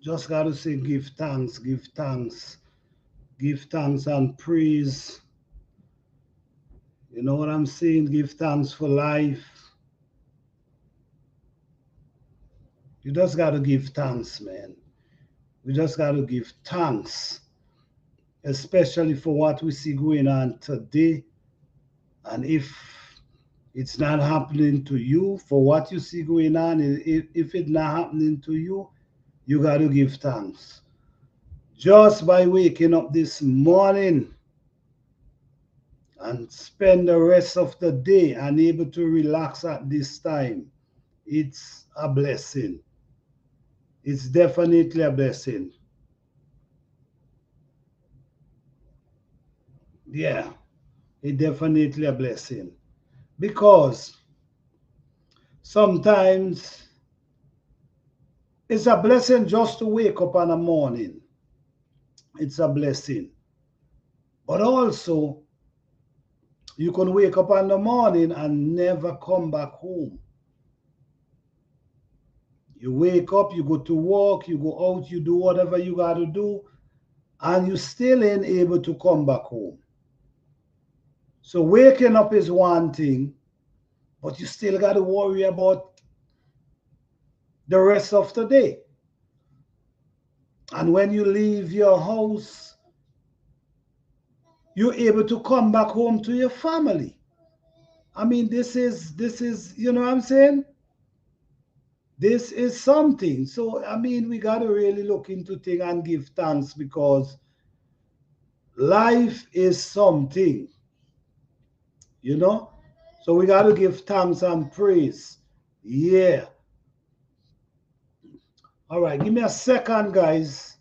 Just got to say give thanks, give thanks and praise. You know what I'm saying? Give thanks for life. You just got to give thanks, man. We just got to give thanks, especially for what we see going on today. And if it's not happening to you, for what you see going on, if it's not happening to you, you got to give thanks. Just by waking up this morning and spend the rest of the day and able to relax at this time, it's a blessing. It's definitely a blessing. Yeah, it's definitely a blessing. Because sometimes it's a blessing just to wake up in the morning. It's a blessing. But also, you can wake up in the morning and never come back home. You wake up, you go to work, you go out, you do whatever you got to do, and you still ain't able to come back home. So waking up is one thing, but you still got to worry about the rest of the day. And when you leave your house, you're able to come back home to your family. I mean, this is, you know what I'm saying? This is something. So I mean, we got to really look into things and give thanks because life is something, you know? So we got to give thanks and praise. Yeah. All right, give me a second, guys.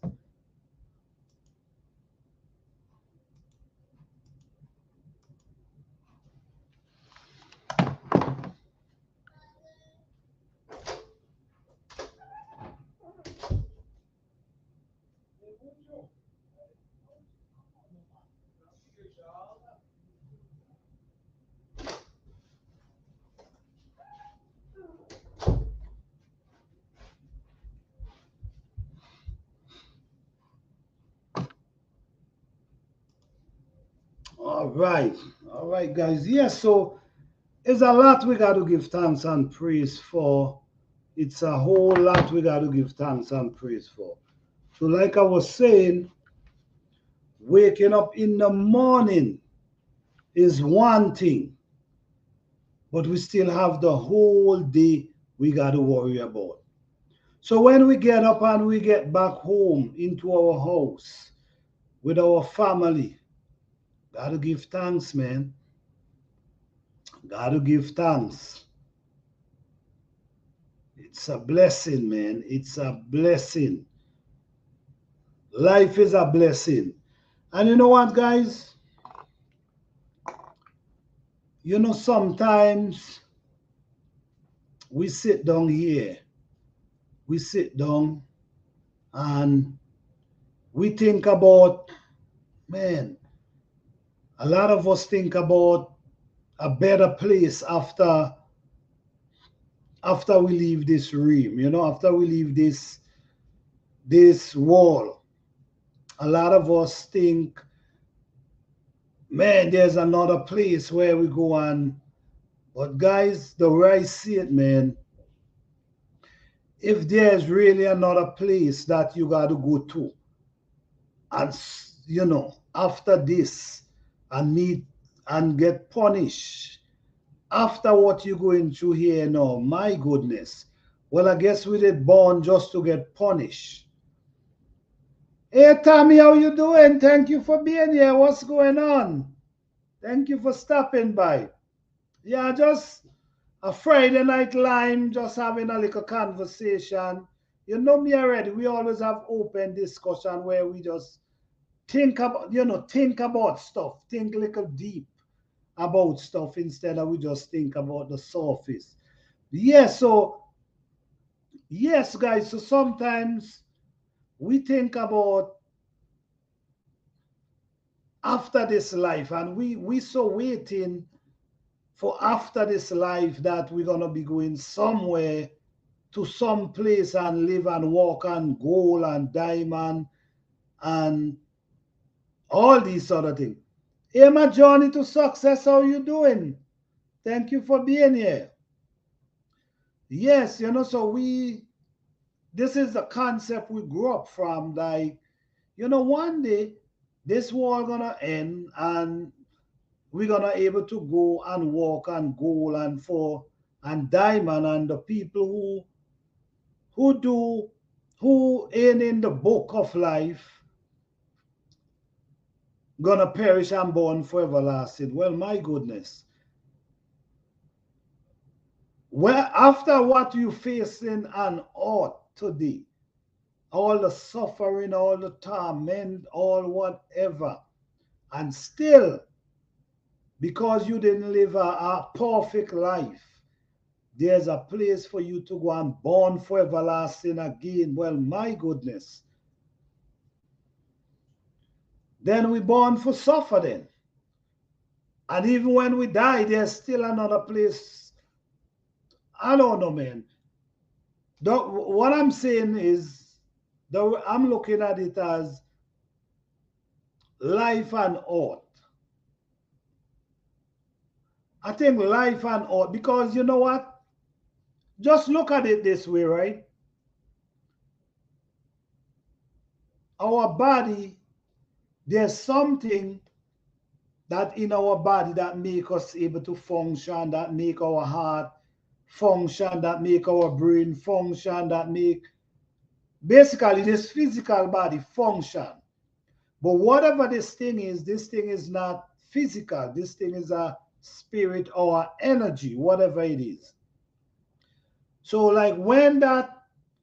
All right. All right, guys. Yeah, so it's a lot we got to give thanks and praise for. It's a whole lot we got to give thanks and praise for. So, like I was saying, waking up in the morning is one thing, but we still have the whole day we got to worry about. So, when we get up and we get back home into our house with our family, got to give thanks, man. Got to give thanks. It's a blessing, man. It's a blessing. Life is a blessing. And you know what, guys? You know, sometimes we sit down here, we sit down and we think about, man, a lot of us think about a better place after we leave this room, you know, after we leave this wall. A lot of us think, man, there's another place where we go on. But guys, the way I see it, man, if there's really another place that you got to go to, and you know, after this, and need and get punished after what you're going through here now, my goodness. Well, I guess we did born just to get punished. Hey, Tommy, how you doing? Thank you for being here. What's going on? Thank you for stopping by. Yeah, just a Friday night lime, just having a little conversation. You know me already. We always have open discussion where we just think about, you know, think about stuff, think a little deep about stuff instead of we just think about the surface. Yeah, so yes, guys. So sometimes we think about after this life, and we so waiting for after this life that we're gonna be going somewhere to some place and live and walk on gold and diamond and all these other things. Hey, my journey to success, how you doing? Thank you for being here. Yes, so this is the concept we grew up from. Like, one day this war gonna end and we're gonna able to go and walk and gold and for and diamond, and the people who ain't in the book of life gonna perish and born for everlasting. Well, my goodness. Well, after what you facing on earth today, all the suffering, all the torment, all whatever, and still, because you didn't live a perfect life, there's a place for you to go and born for everlasting again. Well, my goodness. Then we born for suffering. And even when we die, there's still another place. I don't know, man. What I'm saying is, I'm looking at it as life and earth. I think life and earth, because you know what? Just look at it this way, right? Our body, there's something that in our body that make us able to function, that make our heart function, that make our brain function, that make basically this physical body function. But whatever this thing is not physical. This thing is a spirit or energy, whatever it is. So like when that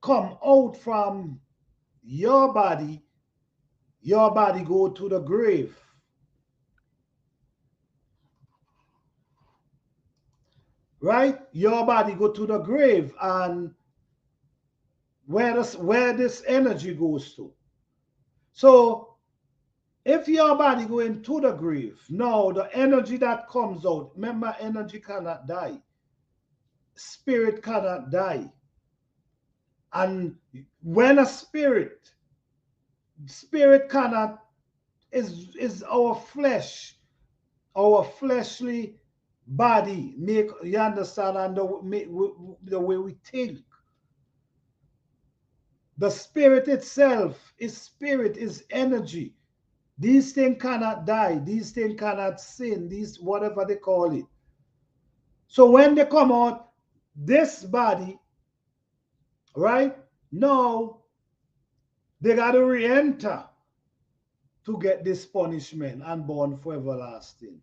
come out from your body go to the grave. Right? Your body go to the grave, and where this energy goes to. So if your body going to the grave, no, the energy that comes out, remember, energy cannot die. Spirit cannot die. And when a spirit cannot, is our flesh, our fleshly body, make you understand, and the way we think. The spirit itself is spirit, is energy. These things cannot die. These things cannot sin. These, whatever they call it. So when they come out, this body, right, now they got to re-enter to get this punishment and born for everlasting.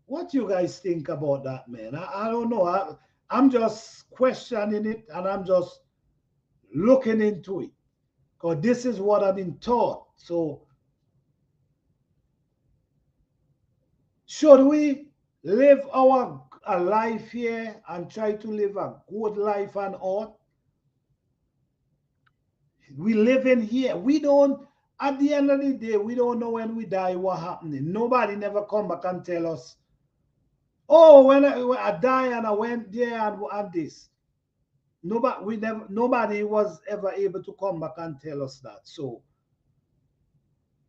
What you guys think about that, man? I don't know. I'm just questioning it, and I'm just looking into it, because this is what I've been taught. So should we live a life here and try to live a good life on earth? We live in here. We don't, at the end of the day, we don't know when we die what happening. Nobody never come back and tell us, oh, when I die and I went there and this. Nobody was ever able to come back and tell us that. So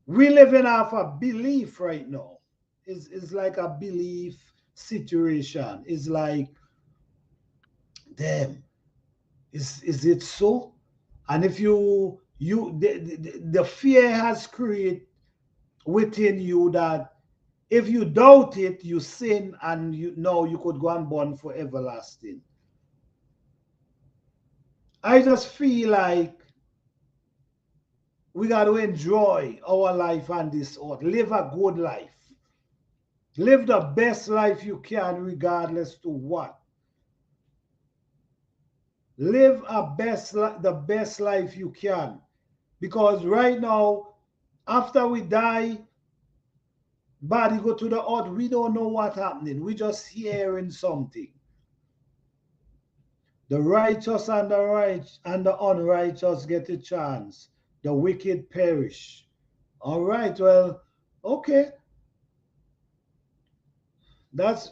we living off a belief right now. It's like a belief situation. It's like, damn, is it so? And if the fear has created within you that if you doubt it, you sin, and you know you could go and burn for everlasting. I just feel like we got to enjoy our life on this earth. Live a good life. Live the best life you can, regardless to what. Live the best life you can. Because right now, after we die, body go to the earth, we don't know what's happening. We just hearing something. The righteous and the unrighteous get a chance. The wicked perish. All right, well, okay. That's,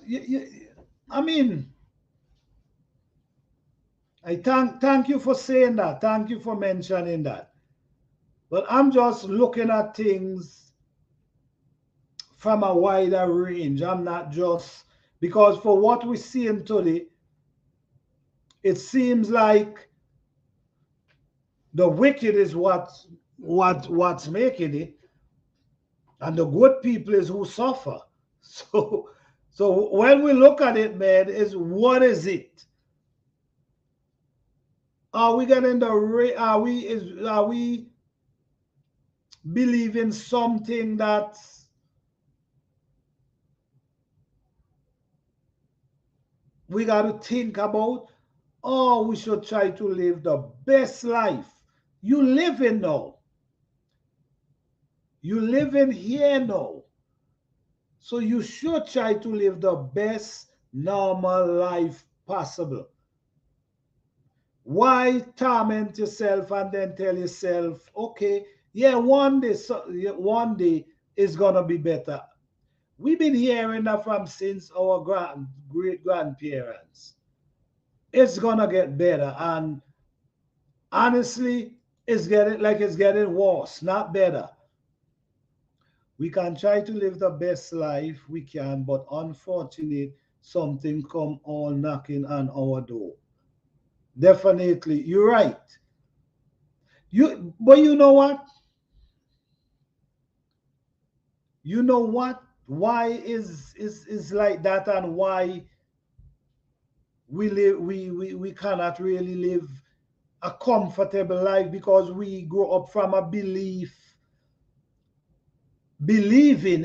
I mean, I thank you for saying that. Thank you for mentioning that. But I'm just looking at things from a wider range. I'm not just because for what we see in today, it seems like the wicked is what's making it, and the good people is who suffer. So when we look at it, man, is what is it? Are we getting the are we believing something that we got to think about? Or we should try to live the best life. You living now. You living here now. So you should try to live the best normal life possible. Why torment yourself and then tell yourself, okay, yeah, one day it's gonna be better. We've been hearing that from since our great grandparents. It's gonna get better, and honestly, it's getting worse, not better. We can try to live the best life we can, but unfortunately, something come all knocking on our door. Definitely, you're right. But you know what? You know what? Why is like that, and why we cannot really live a comfortable life because we grow up from a believing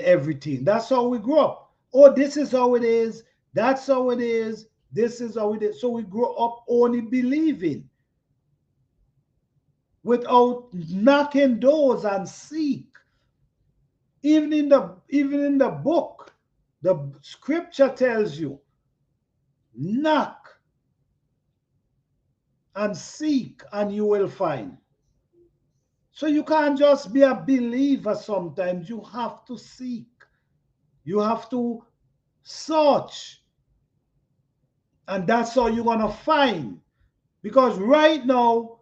everything. That's how we grow up. Oh, this is how it is. That's how it is. This is how it is. So we grow up only believing without knocking doors and seek. Even in the book, the scripture tells you, knock and seek and you will find. So you can't just be a believer sometimes. You have to seek. You have to search. And that's how you're going to find. Because right now,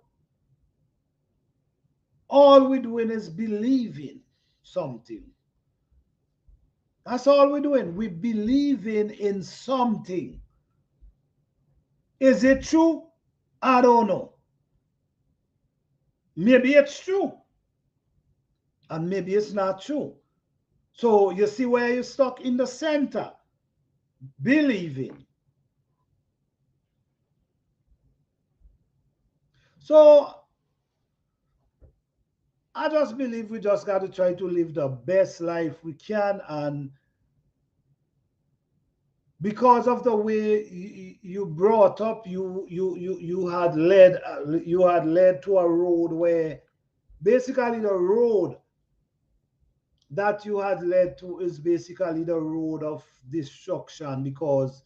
all we're doing is believing something. That's all we're doing. We're believing in something. Is it true? I don't know. Maybe it's true. And maybe it's not true. So you see where you're stuck in the center, believing. So I just believe we just got to try to live the best life we can. And because of the way you brought up, you had led to a road where basically the road that you had led to is basically the road of destruction. Because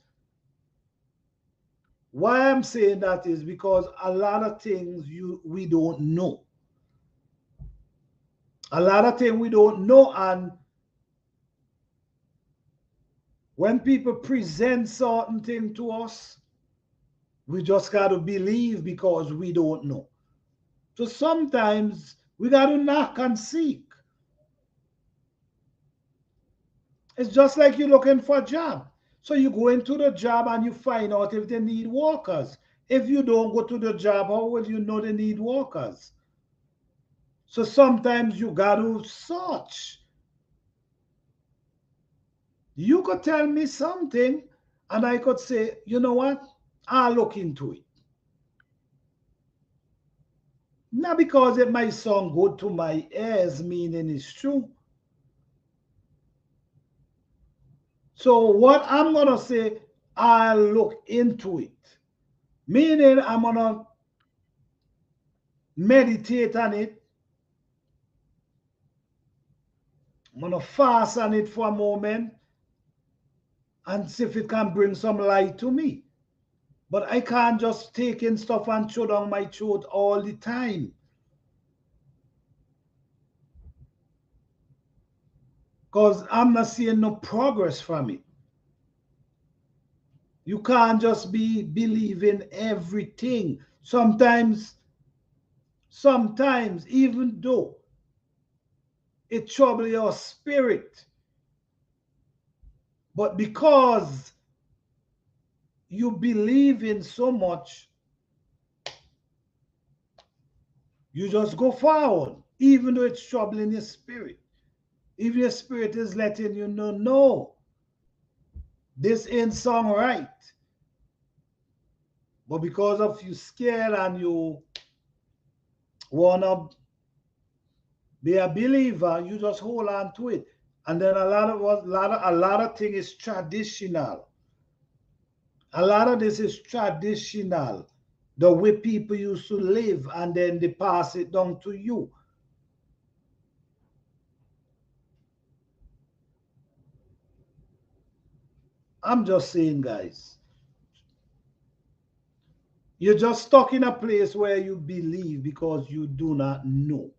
why I'm saying that is because a lot of things we don't know. A lot of things we don't know, and when people present certain things to us, we just got to believe because we don't know. So sometimes we got to knock and seek. It's just like you're looking for a job. So you go into the job and you find out if they need workers. If you don't go to the job, how will you know they need workers? So sometimes you got to search. You could tell me something and I could say, you know what? I'll look into it. Not because it might sound good to my ears, meaning it's true. So what I'm going to say, I'll look into it. Meaning I'm going to meditate on it. I'm going to fast on it for a moment and see if it can bring some light to me. But I can't just take in stuff and throw down my throat all the time. Because I'm not seeing no progress from it. You can't just be believing everything. Sometimes, even though it trouble your spirit, but because you believe in so much, you just go forward, even though it's troubling your spirit. Even your spirit is letting you know, no, this ain't song right. But because of you scared and you wanna be a believer, you just hold on to it. And then a lot of thing is traditional. A lot of this is traditional. The way people used to live, and then they pass it down to you. I'm just saying, guys, you're just stuck in a place where you believe because you do not know.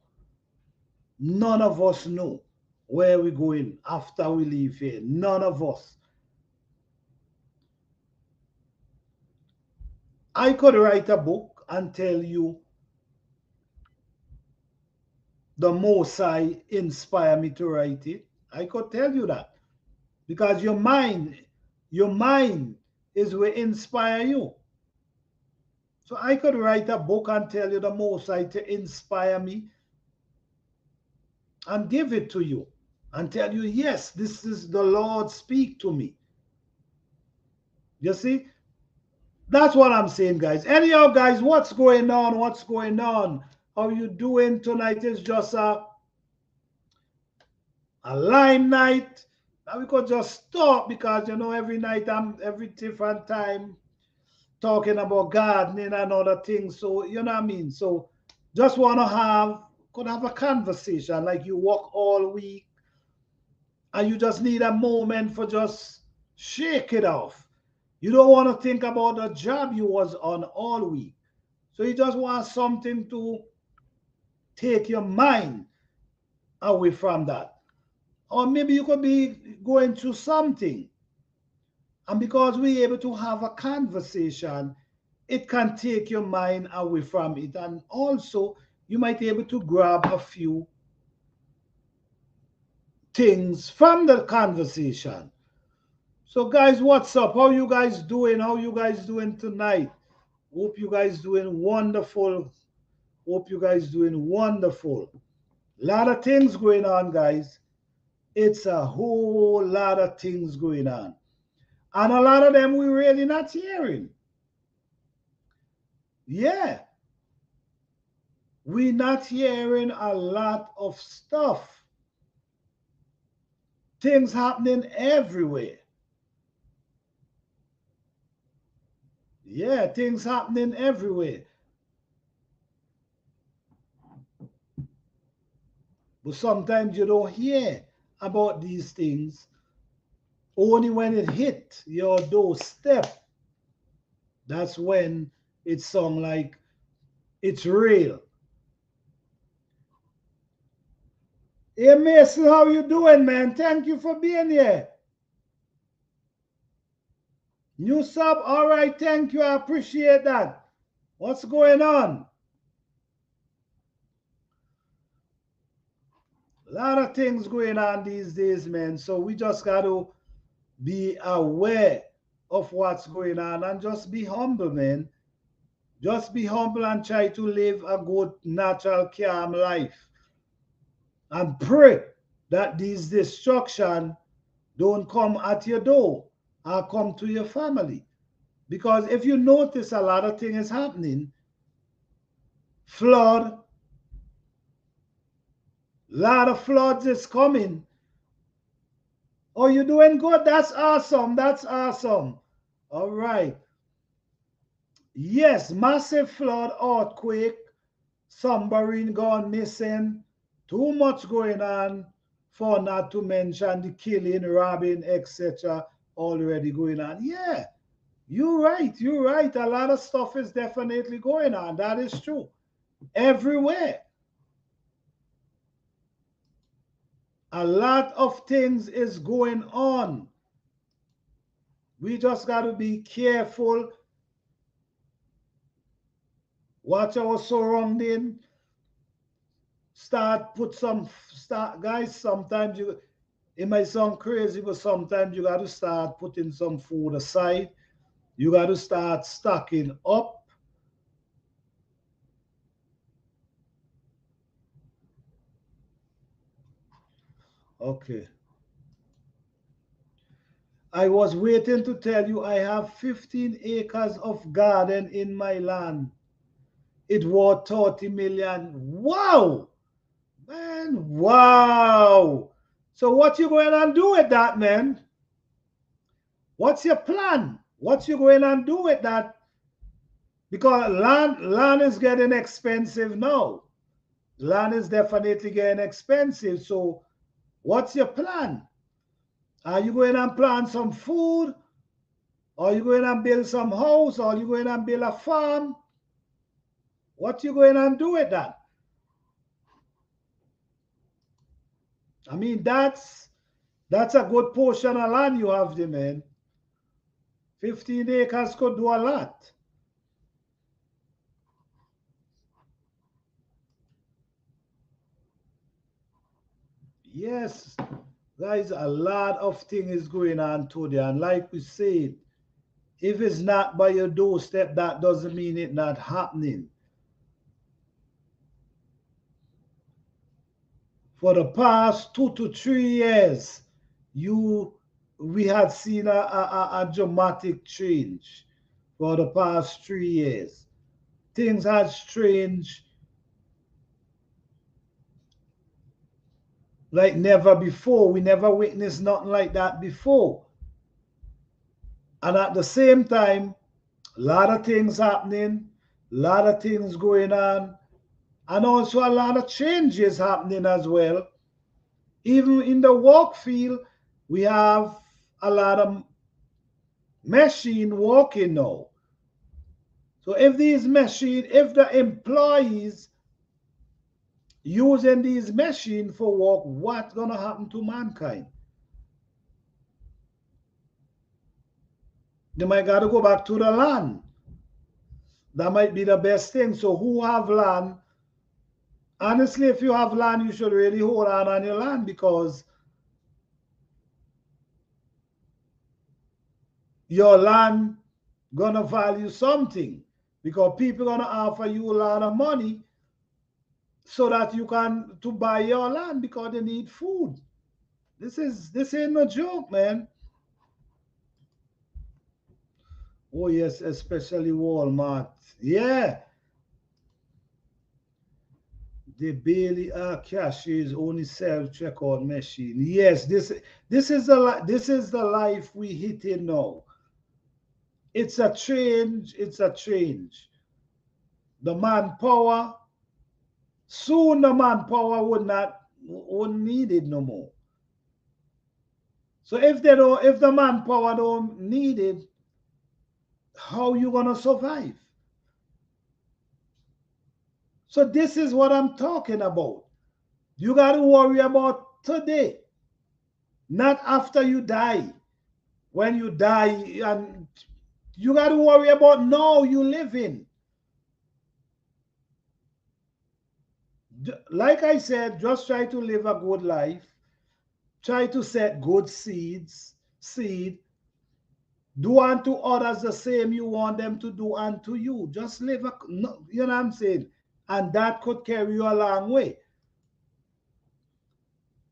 None of us know where we're going after we leave here. None of us. I could write a book and tell you the most I inspire me to write it. I could tell you that because your mind is what inspire you. So I could write a book and tell you the most I to inspire me and give it to you and tell you, yes, this is the Lord speak to me. You see, that's what I'm saying, guys. Anyhow, guys, what's going on? What's going on? How you doing tonight? Is just a lime night. Now we could just talk because every night I'm every different time talking about gardening and other things. So you know what I mean. So just wanna could have a conversation like you work all week and you just need a moment for just shake it off. You don't want to think about the job you was on all week. So you just want something to take your mind away from that. Or maybe you could be going through something. And because we're able to have a conversation, it can take your mind away from it. And also, you might be able to grab a few things from the conversation. So, guys, what's up? How you guys doing? How you guys doing tonight? Hope you guys doing wonderful. Hope you guys doing wonderful. A lot of things going on, guys. It's a whole lot of things going on. And a lot of them we really not hearing. Yeah, we not hearing a lot of stuff. Things happening everywhere. Yeah, things happening everywhere. But sometimes you don't hear about these things only when it hit your doorstep. That's when it sound like it's real. Hey Mason, how you doing, man? Thank you for being here. New sub, all right, thank you. I appreciate that. What's going on? A lot of things going on these days, man. So we just got to be aware of what's going on and just be humble, man. Just be humble and try to live a good, natural, calm life. And pray that these destruction don't come at your door or come to your family. Because if you notice a lot of things happening, flood, lot of floods is coming. Oh, you're doing good. That's awesome. That's awesome. All right. Yes, massive flood, earthquake, submarine gone missing. Too much going on for not to mention the killing, robbing, etc. already going on. Yeah, you're right. You're right. A lot of stuff is definitely going on. That is true. Everywhere. A lot of things is going on. We just got to be careful. Watch our surrounding. Guys, sometimes it might sound crazy, but sometimes you got to start putting some food aside. You got to start stocking up. Okay. I was waiting to tell you I have 15 acres of garden in my land. It worth 30 million. Wow! Man, wow! So what you going to do with that, man? What's your plan? What you going to do with that? Because land is getting expensive now. Land is definitely getting expensive. So what's your plan? Are you going to plant some food? Are you going to build some house? Or are you going to build a farm? What you going to do with that? I mean, that's a good portion of land you have there, man. 15 acres could do a lot. Yes, guys, a lot of things going on today. And like we said, if it's not by your doorstep, that doesn't mean it's not happening. For the past 2 to 3 years, we had seen a dramatic change for the past 3 years. Things had changed like never before. We never witnessed nothing like that before. And at the same time, a lot of things happening, a lot of things going on, and also a lot of changes happening as well. Even in the work field, we have a lot of machine working now. So if the employees using these machines for work, what's gonna happen to mankind? They might gotta go back to the land. That might be the best thing. So who have land? Honestly, if you have land, you should really hold on your land, because your land gonna value something, because people gonna offer you a lot of money so that you can to buy your land, because they need food. This ain't no joke, man. Oh yes, especially Walmart. Yeah, they barely are cashiers, only self checkout machine. Yes, this is the life we hit in now. It's a change. It's a change. The manpower, soon the manpower wouldn't need it no more. So if the manpower don't need it, how you gonna survive? So this is what I'm talking about. You gotta worry about today, not after you die. When you die, and you gotta worry about now you living. Like I said, just try to live a good life. Try to set good seed. Do unto others the same you want them to do unto you. Just live you know what I'm saying? And that could carry you a long way.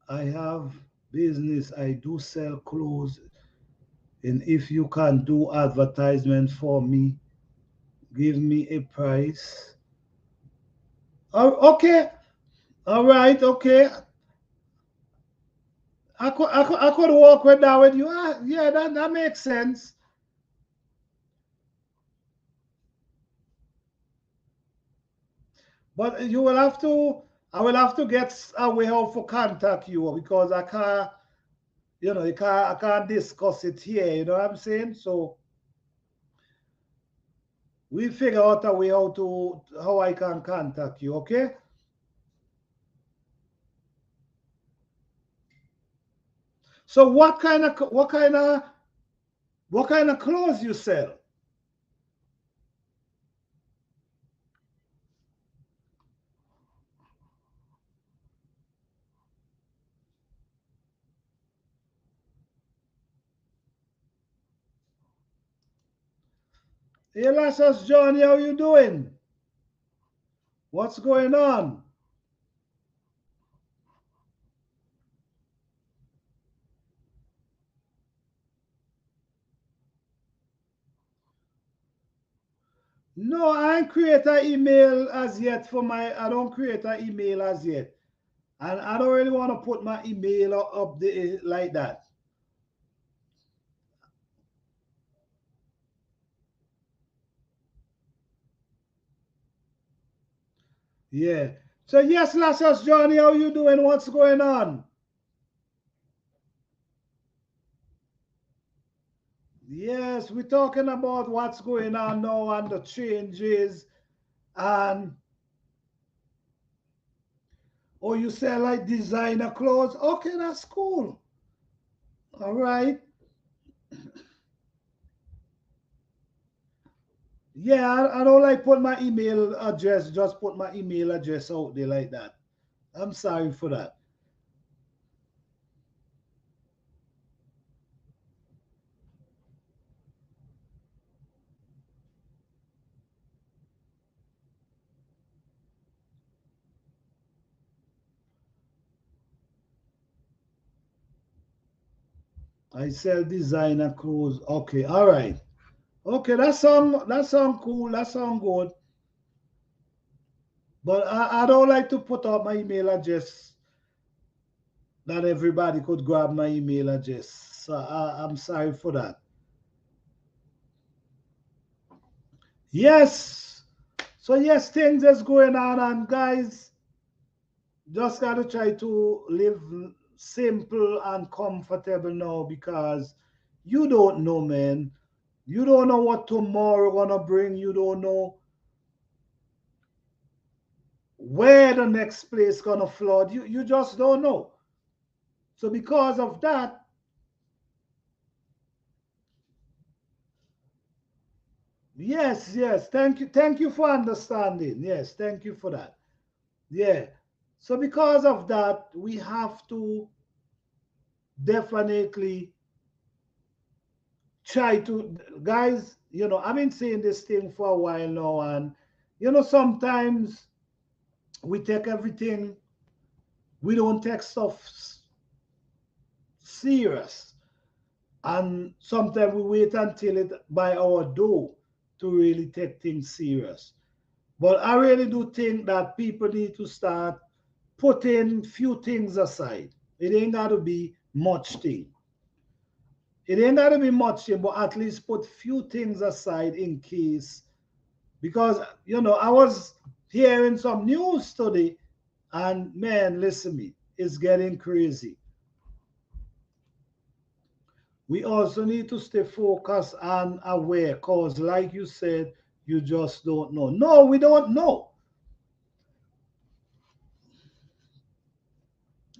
I have business. I do sell clothes. And if you can do advertisement for me, give me a price. Oh, okay. All right. Okay. I could work with that with you. Yeah, that makes sense. But I will have to get a way how to contact you, because I can't, I can't discuss it here. You know what I'm saying? So we figure out a way how I can contact you. Okay? So what kind of What kind of clothes you sell? Hey, Lassus Johnny, how you doing? What's going on? No, I ain't create an email as yet for my. I don't create an email as yet, and I don't really want to put my email up the like that. Yeah. So yes, Lassus Johnny, how you doing? What's going on? Yes, we're talking about what's going on now and the changes. And oh, you say like designer clothes? Okay, that's cool. All right. Yeah, I don't like put my email address, just put my email address out there like that. I'm sorry for that. I sell designer clothes. Okay, all right. Okay, that sound cool. That sound good. But I don't like to put up my email address that everybody could grab my email address. So I'm sorry for that. Yes. So yes, things is going on, and guys, just gotta try to live simple and comfortable now because you don't know, man. You don't know what tomorrow gonna bring. You don't know where the next place gonna flood. You just don't know. So because of that, yes, yes. Thank you for understanding. Yes, thank you for that. Yeah. So because of that, we have to definitely try to, guys, I've been saying this thing for a while now, and sometimes we take everything, we don't take stuff serious, and sometimes we wait until it by our door to really take things serious. But I really do think that people need to start putting few things aside. It ain't got to be much thing. It ain't got to be much thing, but at least put few things aside in case. Because, I was hearing some news today, and man, listen me, it's getting crazy. We also need to stay focused and aware because, like you said, you just don't know. No, we don't know.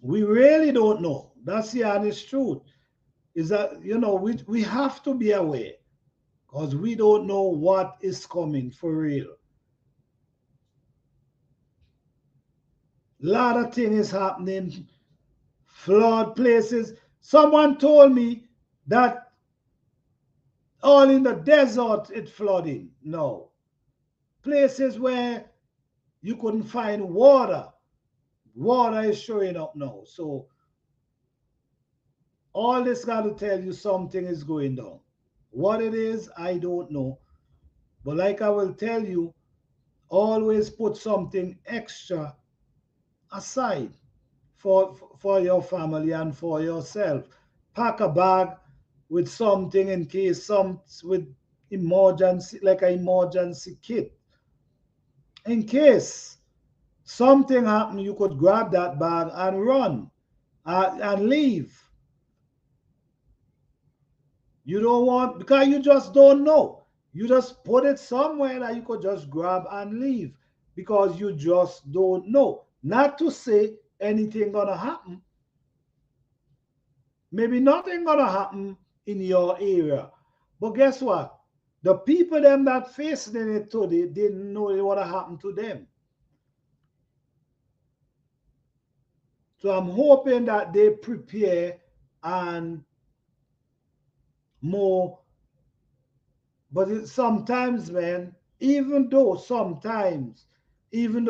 We really don't know. That's the honest truth. Is that, we have to be aware because we don't know what is coming for real. A lot of things happening, flood places. Someone told me that all in the desert it flooding. No. Places where you couldn't find water, water is showing up now. So all this got to tell you something is going down. What it is, I don't know. But like I will tell you, always put something extra aside for your family and for yourself. Pack a bag with something in case some with emergency, like an emergency kit. In case something happen, you could grab that bag and run and leave. You don't want, because you just don't know. You just put it somewhere that you could just grab and leave because you just don't know. Not to say anything gonna happen. Maybe nothing gonna happen in your area, But guess what? The people them that facing it today didn't know what happened to them. So I'm hoping that they prepare and more. But sometimes, man, even though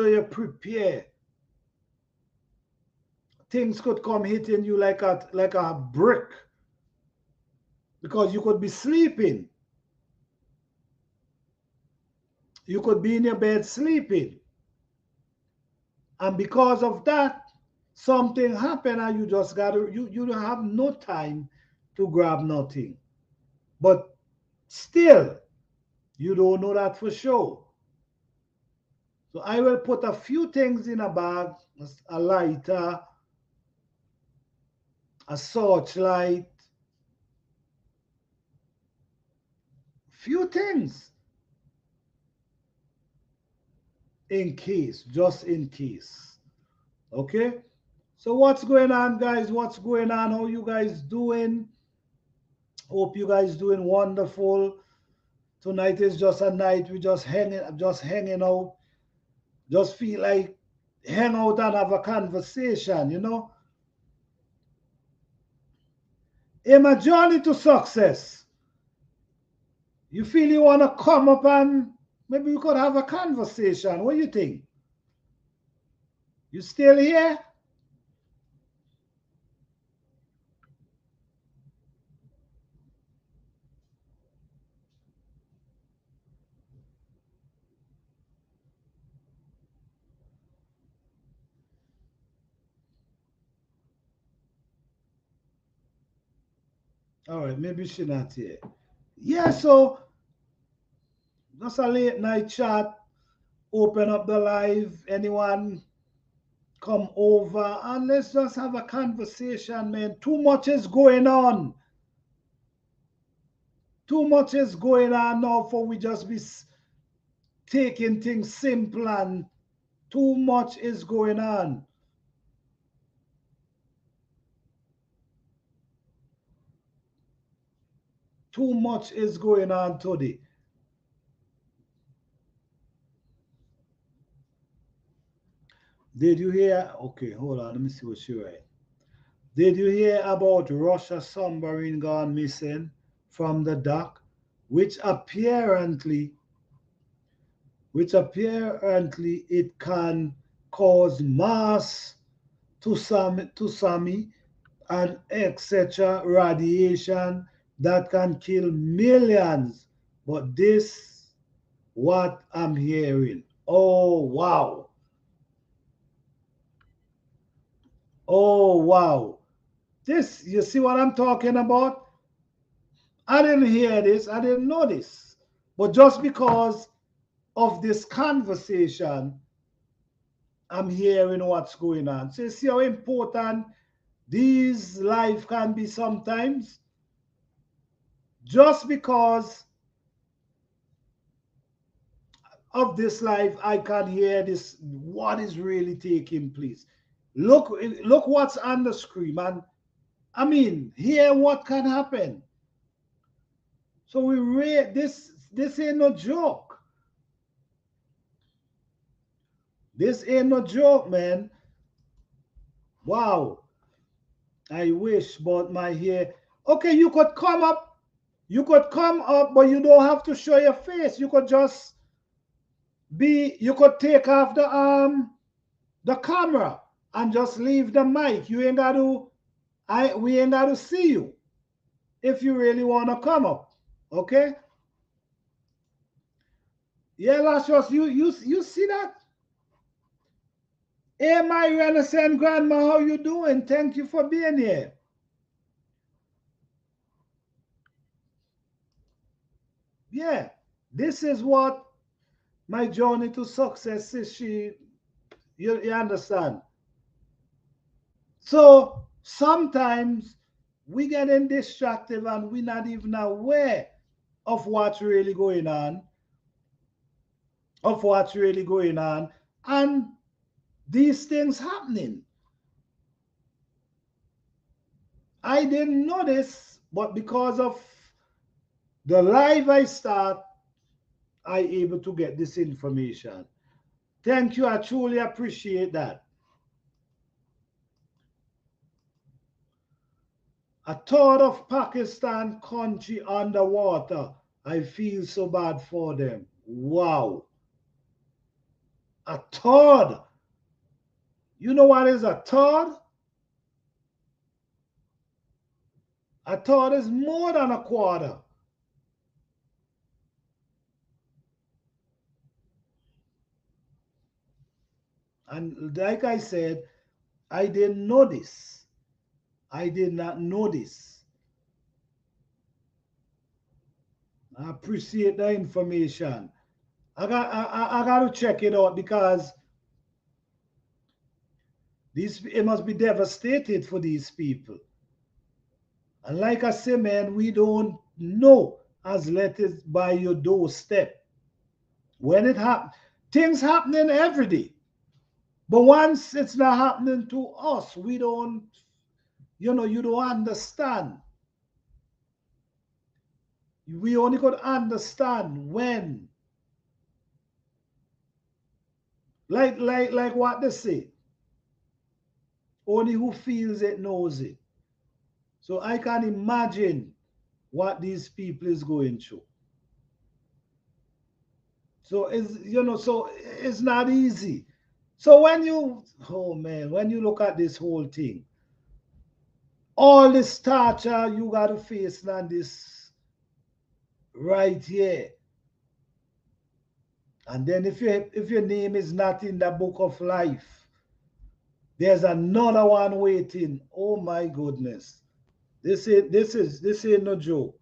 you prepare, things could come hitting you like a brick because you could be sleeping. You could be in your bed sleeping. And because of that, something happened and you just you don't have no time to grab nothing. But still, you don't know that for sure. So I will put a few things in a bag, a lighter, a searchlight, few things in case, just in case. Okay? So what's going on, guys? What's going on? How you guys doing? Hope you guys doing wonderful. Tonight is just a night we just hanging out. Just feel like hang out and have a conversation, you know. In my journey to success, you feel you want to come up and maybe we could have a conversation. What do you think? You still here? All right, maybe she not here. Yeah, so just a late night chat. Open up the live. Anyone come over and let's just have a conversation, man. Too much is going on. Too much is going on now for we just be taking things simple and too much is going on. Too much is going on today. Did you hear? Okay, hold on. Let me see what she write. Did you hear about Russia submarine gone missing from the dock, which apparently, it can cause mass tsunami and etc. radiation that can kill millions. But this what I'm hearing. Oh wow. Oh wow. This, you see what I'm talking about? I didn't hear this, I didn't know this. But just because of this conversation, I'm hearing what's going on. So you see how important these life can be sometimes? Just because of this life, I can hear this, what is really taking place. Look what's on the screen, man. I mean, hear what can happen. So we read this ain't no joke. This ain't no joke, man. Wow. I wish, but my hair. Okay, you could come up. You could come up, but you don't have to show your face. You could just you could take off the camera and just leave the mic. You ain't got to we ain't got to see you if you really want to come up. Okay? Yeah, Lashos, you see that? Hey, my Renaissance grandma, how you doing? Thank you for being here. Yeah, this is what my journey to success is. You understand? So sometimes we getting distracted and we're not even aware of what's really going on, and these things happening. I didn't know this, but because of The live I start, I able to get this information. Thank you. I truly appreciate that. A third of Pakistan country underwater. I feel so bad for them. Wow. A third. You know what is a third? A third is more than a quarter. And like I said, I didn't know this. I did not know this. I appreciate the information. I got to check it out because it must be devastated for these people. And like I say, man, we don't know as let it by your doorstep. When it happens, things happening every day. But once it's not happening to us, we don't, you don't understand. We only could understand when. Like what they say. Only who feels it knows it. So I can imagine what these people is going through. So it's not easy. So when you look at this whole thing, all this torture you got to face on this right here. And then if your name is not in the book of life, there's another one waiting. Oh my goodness. This ain't no joke.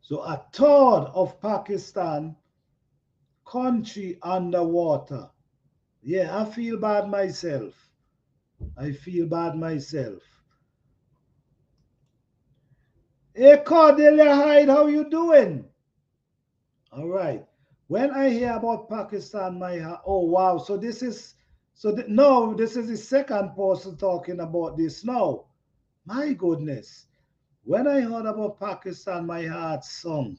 So a third of Pakistan country underwater. Yeah, I feel bad myself. I feel bad myself. Hey Cordelia Hyde, how you doing? All right. When I hear about Pakistan, my heart, oh wow. So this is no, this is the second person talking about this now. My goodness. When I heard about Pakistan, my heart sunk.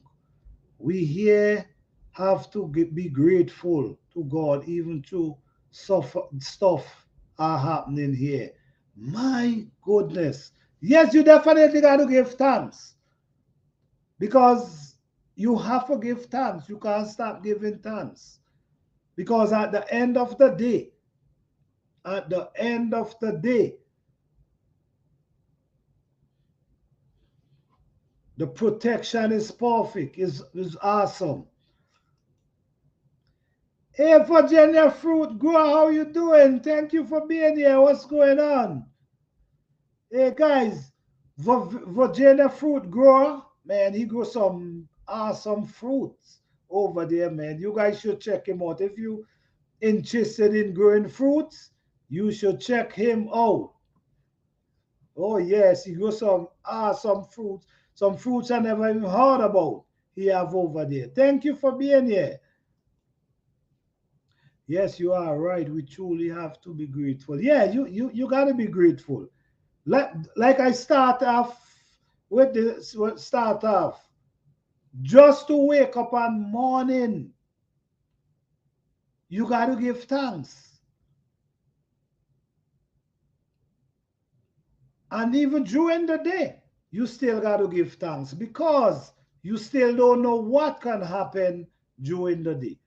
We here have to be grateful to God, even to suffer stuff are happening here. My goodness. Yes, you definitely got to give thanks because you have to give thanks. You can't stop giving thanks because at the end of the day, the protection is perfect, is awesome. Hey, Virginia Fruit Grower, how you doing? Thank you for being here. What's going on? Hey, guys, Virginia Fruit Grower, man, he grows some awesome fruits over there, man. You guys should check him out. If you interested in growing fruits, you should check him out. Oh, yes, he grows some awesome fruits. Some fruits I never even heard about he have over there. Thank you for being here. Yes, you are right. We truly have to be grateful. Yeah, you got to be grateful. Like I start off with this, start off just to wake up on morning. You got to give thanks. And even during the day, you still got to give thanks because you still don't know what can happen during the day.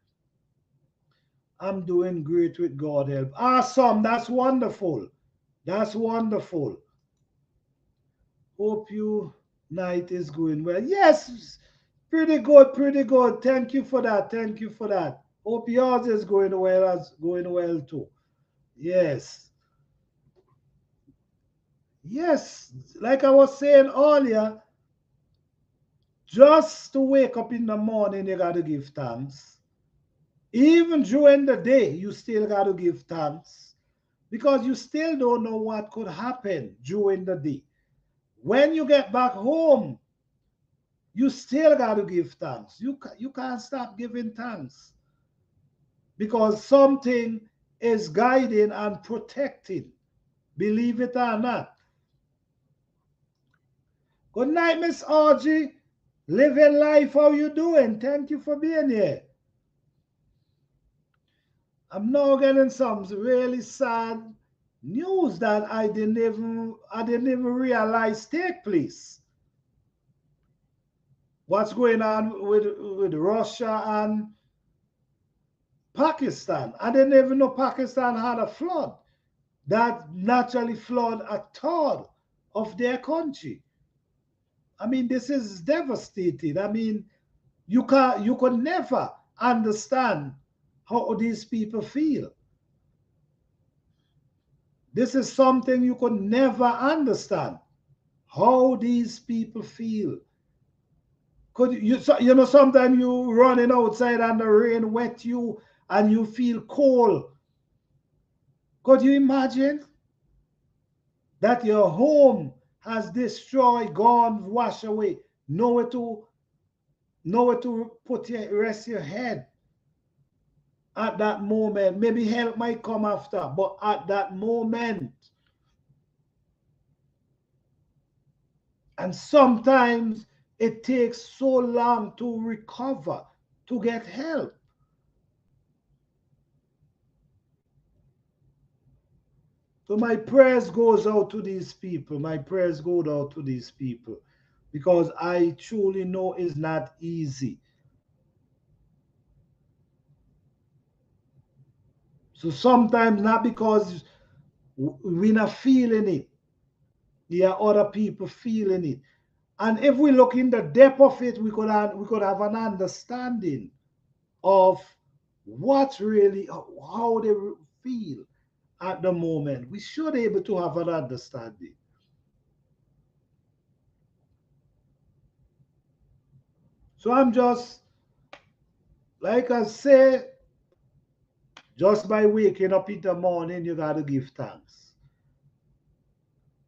I'm doing great with God help. Awesome. That's wonderful. That's wonderful. Hope you night is going well. Yes, pretty good, pretty good. Thank you for that. Thank you for that. Hope yours is going well too. Yes. Yes. Like I was saying earlier, just to wake up in the morning, you gotta give thanks. Even during the day, you still gotta give thanks. Because you still don't know what could happen during the day. When you get back home, you still got to give thanks. You can't stop giving thanks because something is guiding and protecting. Believe it or not. Good night, Miss Audrey. Living life, how you doing? Thank you for being here. I'm now getting some really sad news that I didn't even realize take place. What's going on with Russia and Pakistan? I didn't even know Pakistan had a flood that naturally flood a third of their country. I mean, this is devastating. I mean, you could never understand how these people feel. This is something you could never understand how these people feel. Could you know sometimes you running outside and the rain wet you and you feel cold. Could you imagine that your home has destroyed, gone, washed away, nowhere to rest your head at that moment? Maybe help might come after, but at that moment, and sometimes it takes so long to recover, to get help. So my prayers goes out to these people. My prayers go out to these people because I truly know it's not easy. So sometimes not because we're not feeling it, there are other people feeling it. And if we look in the depth of it, we could have an understanding of what really how they feel at the moment. We should be able to have an understanding. So I'm just like I say, just by waking up in the morning, you gotta give thanks.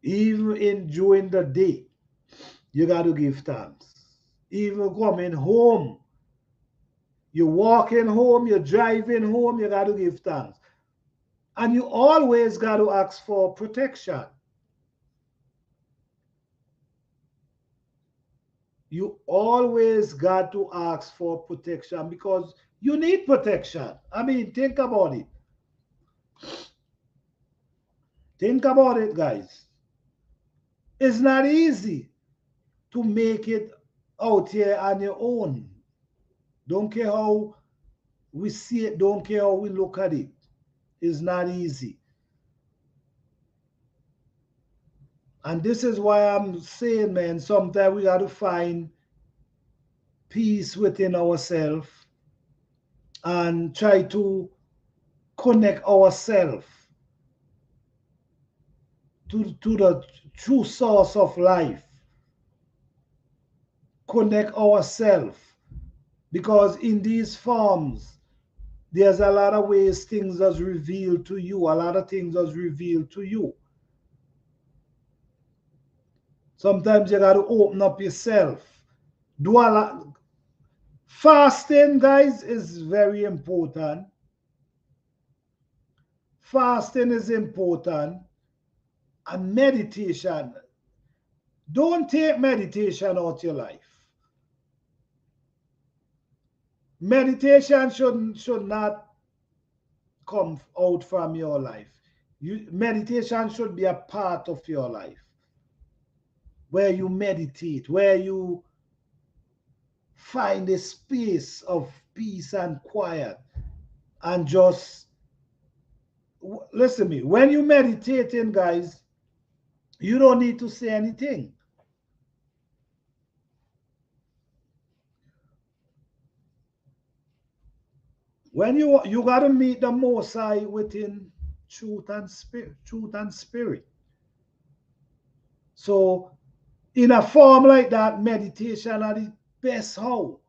Even in during the day, you gotta give thanks. Even coming home, you're walking home, you're driving home, you gotta give thanks. And you always gotta ask for protection. You always got to ask for protection because you need protection. I mean, think about it. Think about it, guys. It's not easy to make it out here on your own. Don't care how we see it, don't care how we look at it. It's not easy. And this is why I'm saying, man, sometimes we got to find peace within ourselves and try to connect ourselves to the true source of life. Connect ourselves. Because in these forms, there's a lot of ways things are revealed to you. A lot of things are revealed to you. Sometimes you got to open up yourself. Do a lot. Fasting, guys, is very important. Fasting is important. And meditation. Don't take meditation out your life. Meditation should not come out from your life. Meditation should be a part of your life. Where you meditate, where you find a space of peace and quiet and just listen to me. When you meditating, guys, you don't need to say anything. When you gotta meet the Most High within truth and spirit. So in a form like that, meditation are the best how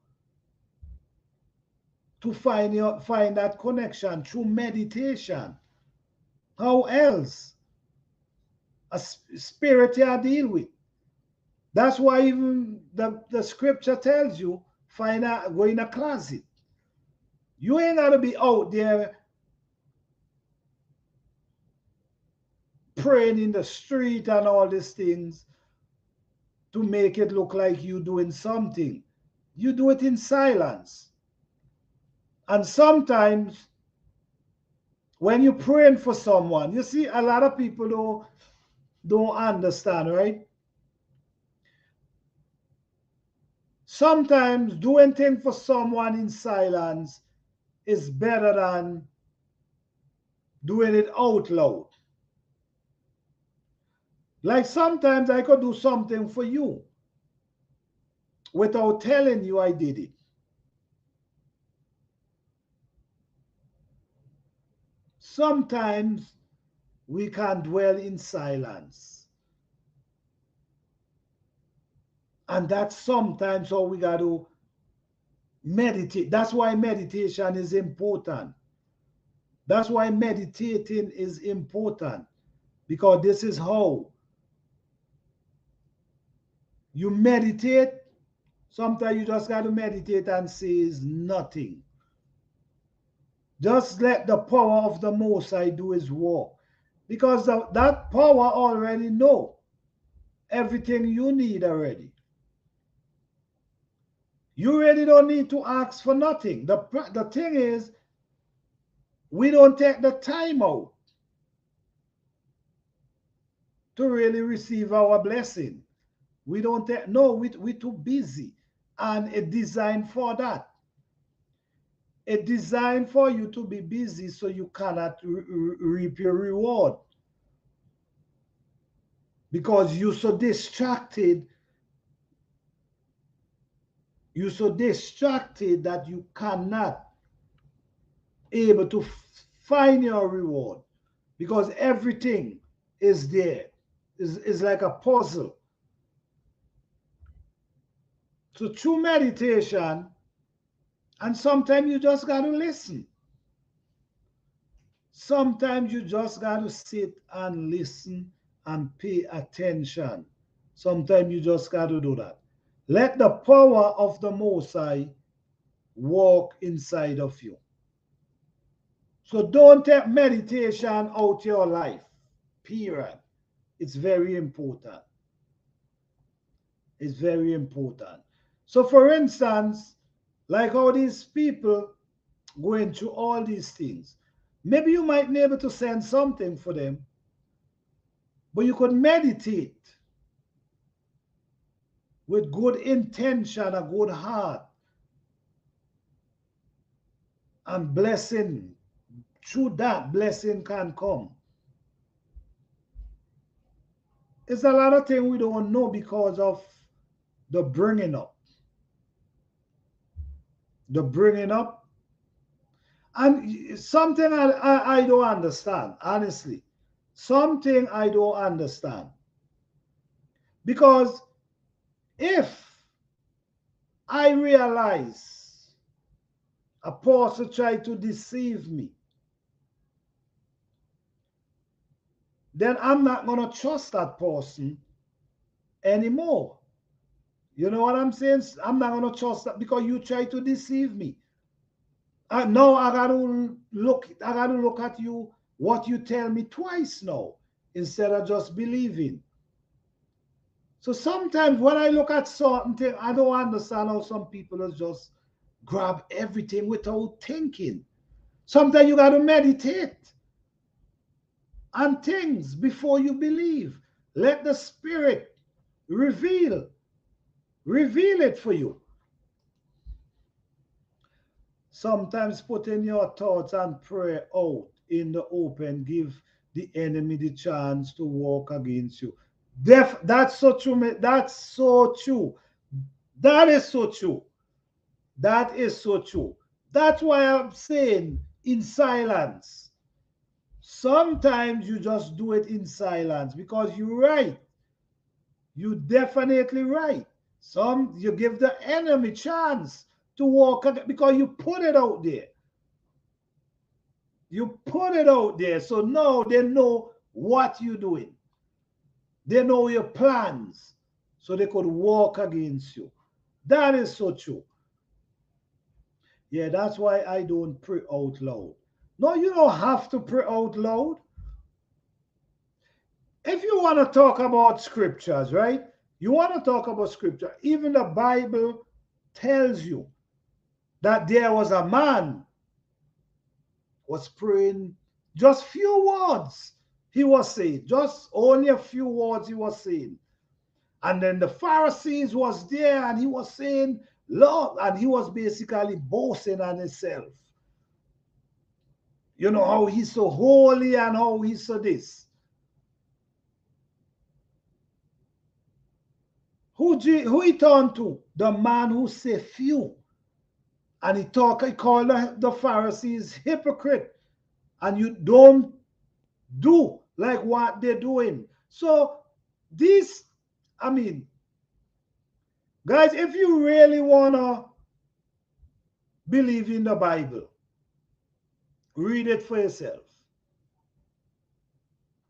to find that connection through meditation. How else? A spirit you deal with. That's why even the scripture tells you, go in a closet. You ain't gotta be out there praying in the street and all these things to make it look like you doing something. You do it in silence. And sometimes when you're praying for someone, you see a lot of people don't understand, right? Sometimes doing things for someone in silence is better than doing it out loud. Like sometimes I could do something for you without telling you I did it. Sometimes we can dwell in silence. And that's sometimes how we got to meditate. That's why meditation is important. That's why meditating is important. Because this is how you meditate. Sometimes you just got to meditate and say is nothing. Just let the power of the Most High do his work. Because that power already know everything you need already. You really don't need to ask for nothing. The thing is, we don't take the time out to really receive our blessing. We don't take, no, we're too busy. And it's designed for that. It's designed for you to be busy so you cannot reap your reward. Because you're so distracted. You're so distracted that you cannot able to find your reward. Because everything is there. It's like a puzzle. So through meditation, and sometimes you just got to listen. Sometimes you just got to sit and listen and pay attention. Sometimes you just got to do that. Let the power of the Most High walk inside of you. So don't take meditation out your life, period. It's very important. It's very important. So for instance, like how these people going through all these things, maybe you might be able to send something for them, but you could meditate with good intention, a good heart, and blessing. Through that, blessing can come. It's a lot of things we don't know because of the bringing up. The bringing up. And something I don't understand, honestly. Something I don't understand. Because if I realize a person tried to deceive me, then I'm not going to trust that person anymore. You know what I'm saying? I'm not going to trust that because you try to deceive me. Now I got to look at you, what you tell me twice now, instead of just believing. So sometimes when I look at certain things, I don't understand how some people just grab everything without thinking. Sometimes you got to meditate on things before you believe. Let the Spirit reveal it for you. Sometimes putting your thoughts and prayer out in the open give the enemy the chance to walk against you. That's so true. That's so true. That is so true. That is so true. That's why I'm saying in silence. Sometimes you just do it in silence because you're right. You're definitely right. You give the enemy chance to walk because you put it out there. You put it out there. So now they know what you're doing. They know your plans. So they could walk against you. That is so true. Yeah, that's why I don't pray out loud. No, you don't have to pray out loud. If you want to talk about scriptures, right? You want to talk about scripture? Even the Bible tells you that there was a man was praying just few words he was saying, just only a few words he was saying. And then the Pharisees was there and he was saying, Lord, and he was basically boasting on himself. You know, how he's so holy and how he's so this. Who he turned to? The man who say few. And he called the Pharisees hypocrite. And you don't do like what they're doing. So this, I mean, guys, if you really want to believe in the Bible, read it for yourself.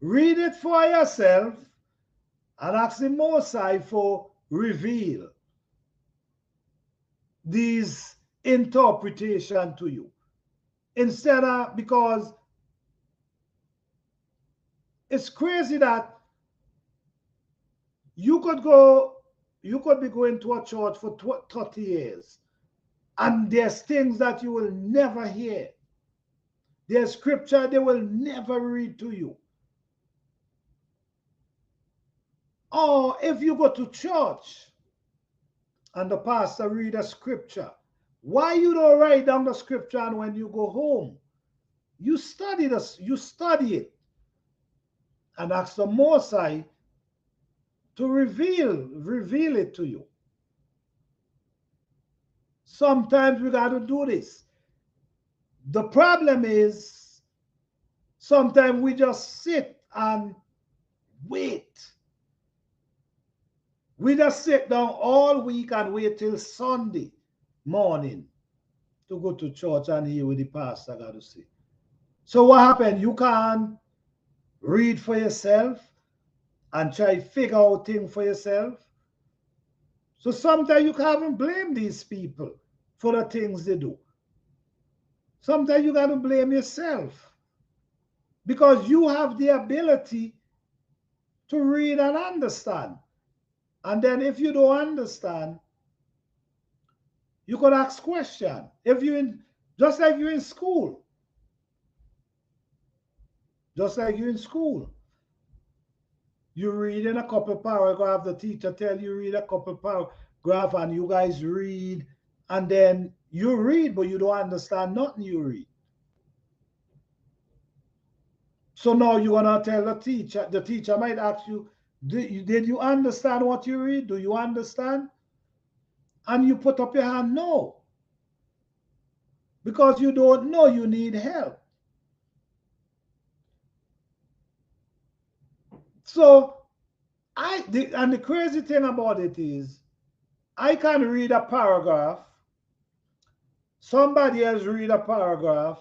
Read it for yourself and ask the Most High for reveal these interpretation to you. Instead of, because it's crazy that you could be going to a church for 30 years and there's things that you will never hear. There's scripture they will never read to you. Or if you go to church and the pastor read a scripture, why you don't write down the scripture and when you go home, you study it and ask the Most High to reveal it to you. Sometimes we got to do this. The problem is sometimes we just sit and wait. We just sit down all week and wait till Sunday morning to go to church and hear what the pastor got to say. So what happened? You can't read for yourself and try to figure out things for yourself. So sometimes you can't even blame these people for the things they do. Sometimes you got to blame yourself because you have the ability to read and understand. And then if you don't understand, you could ask questions. If you just like you're in school. Just like you're in school. You read in a couple paragraphs, the teacher tell you read a couple paragraphs and you guys read and then you read but you don't understand nothing you read. So now you're gonna tell the teacher might ask you, did you understand what you read? Do you understand? And you put up your hand, no. Because you don't know, you need help. So and the crazy thing about it is, I can read a paragraph, somebody else read a paragraph,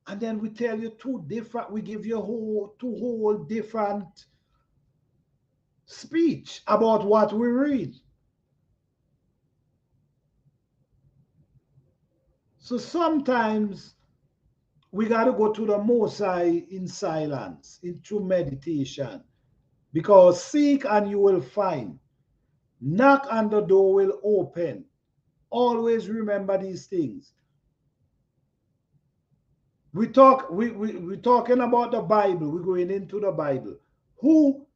and then we tell you we give you two whole different speech about what we read. So sometimes we got to go to the Most High in silence, into meditation, because seek and you will find. Knock and the door will open. Always remember these things. We're talking about the Bible. We're going into the Bible. Who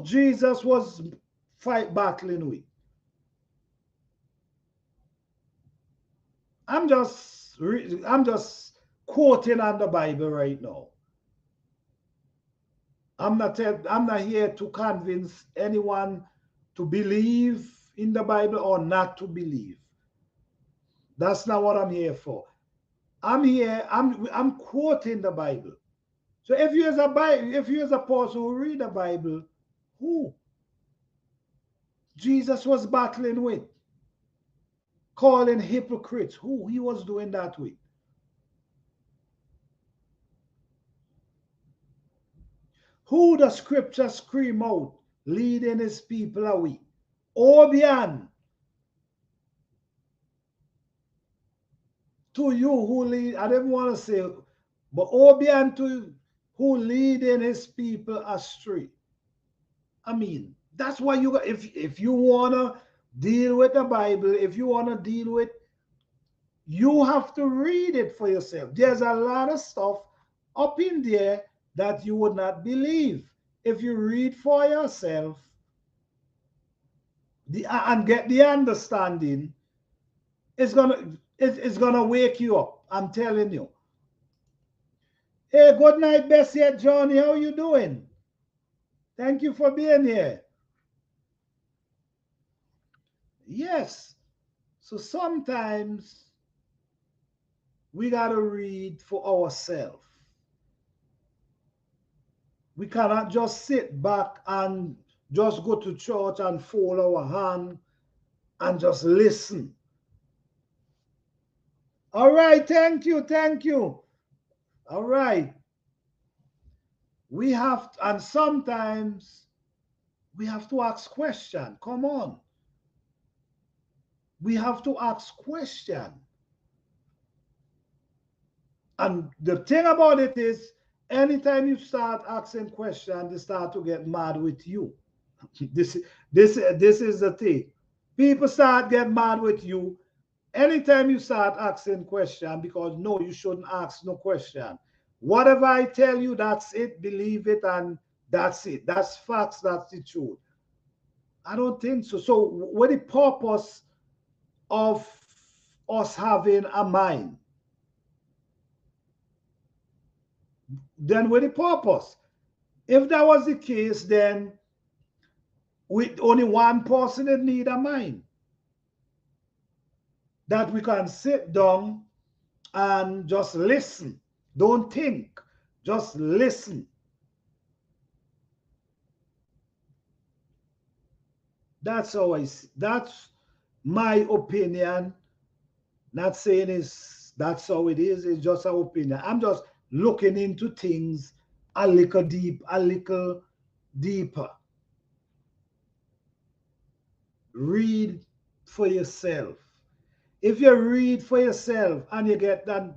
Jesus was battling with? I'm just quoting on the Bible right now. I'm not here to convince anyone to believe in the Bible or not to believe. That's not what I'm here for. I'm quoting the Bible. So if you as a person who read the Bible, who Jesus was battling with, calling hypocrites, who he was doing that with. Who the scripture scream out, leading his people away. Obian, to you who lead, I didn't want to say, but Obian to who leading his people astray. I mean, that's why you got, if you wanna deal with the Bible, if you wanna deal with, you have to read it for yourself. There's a lot of stuff up in there that you would not believe. If you read for yourself and get the understanding, it's gonna wake you up. I'm telling you. Hey, good night, Bessie and Johnny. How you doing? Thank you for being here. Yes. So sometimes we gotta read for ourselves. We cannot just sit back and just go to church and fold our hand and just listen. All right, thank you, thank you. All right. We have, and sometimes we have to ask question. Come on. We have to ask question. And the thing about it is, anytime you start asking questions, they start to get mad with you. This, this is the thing. People start get mad with you anytime you start asking question, because no, you shouldn't ask no question. Whatever I tell you, that's it. Believe it, and that's it. That's facts. That's the truth. I don't think so. So, what the purpose of us having a mind? Then, what the purpose? If that was the case, then with only one person that need a mind, that we can sit down and just listen. Don't think, just listen. That's how I see. That's my opinion. Not saying it's that's how it is. It's just our opinion. I'm just looking into things a little deeper. Read for yourself. If you read for yourself and you get that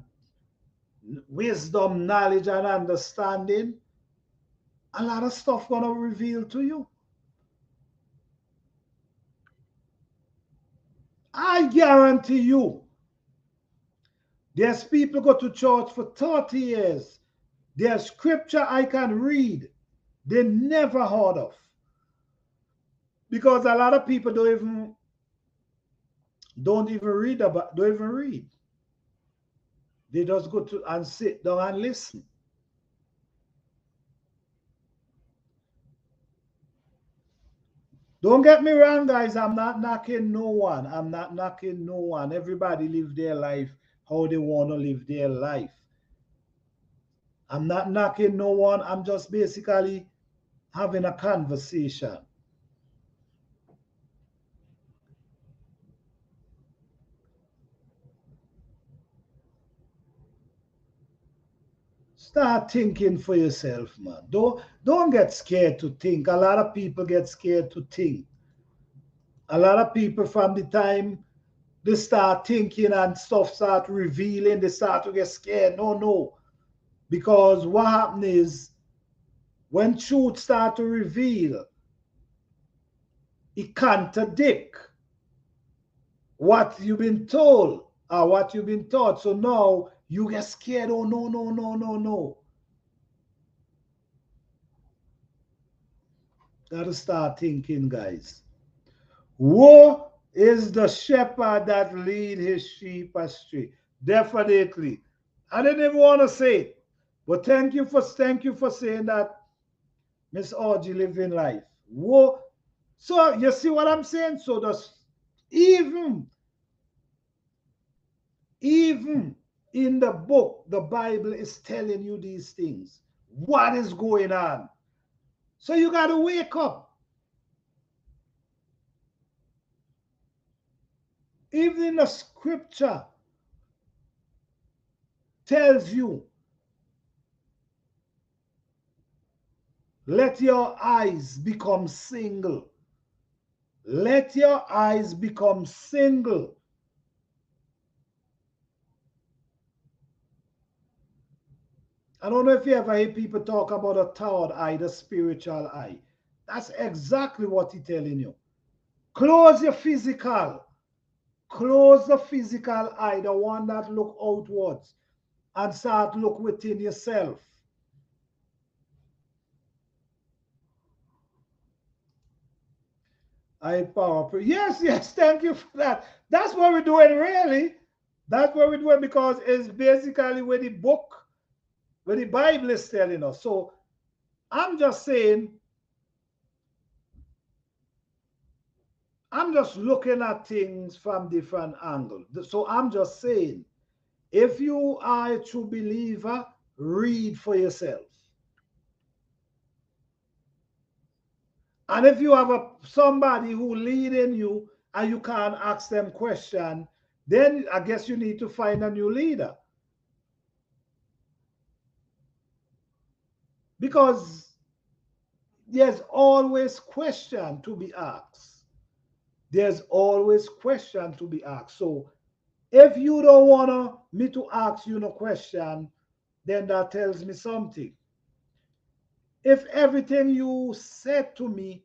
wisdom, knowledge, and understanding, a lot of stuff gonna reveal to you. I guarantee you, there's people go to church for 30 years. There's scripture I can read they never heard of. Because a lot of people don't even read about don't even read. They just go to and sit down and listen. Don't get me wrong, guys. I'm not knocking no one. I'm not knocking no one. Everybody live their life how they want to live their life. I'm not knocking no one. I'm just basically having a conversation. Start thinking for yourself, man. Don't get scared to think. A lot of people get scared to think. A lot of people from the time they start thinking and stuff start revealing, they start to get scared. No, no. Because what happens is when truth start to reveal, it contradict what you've been told or what you've been taught. So now you get scared. Oh, no, no, no, no, no. Gotta start thinking, guys. Woe is the shepherd that lead his sheep astray. Definitely. I didn't even want to say it. But thank you for saying that, Miss Audrey living life. Woe. So you see what I'm saying? So does even even in the book, the Bible is telling you these things. What is going on? So you got to wake up. Even in the scripture tells you, let your eyes become single. Let your eyes become single. I don't know if you ever hear people talk about a third eye, the spiritual eye. That's exactly what he's telling you. Close your physical. Close the physical eye, the one that look outwards, and start look within yourself. I power. Yes, yes, thank you for that. That's what we're doing, really. That's what we're doing because it's basically where the book, where the Bible is telling us. So I'm just saying, I'm just looking at things from different angles. So I'm just saying, if you are a true believer, read for yourself. And if you have somebody who leading you and you can't ask them question, then I guess you need to find a new leader. Because there's always question to be asked. There's always question to be asked. So if you don't want me to ask you no question, then that tells me something. If everything you said to me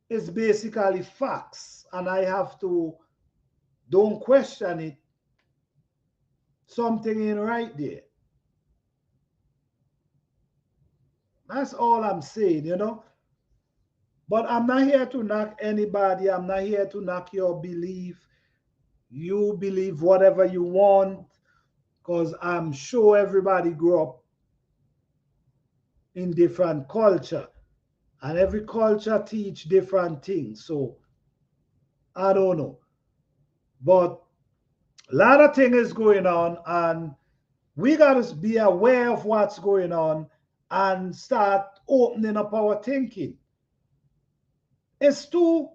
is basically facts and I have to don't question it, something ain't right there. That's all I'm saying. But I'm not here to knock anybody. I'm not here to knock your belief. You believe whatever you want, because I'm sure everybody grew up in different culture, and every culture teach different things. So I don't know. But a lot of things is going on, and we got to be aware of what's going on and start opening up our thinking. It's too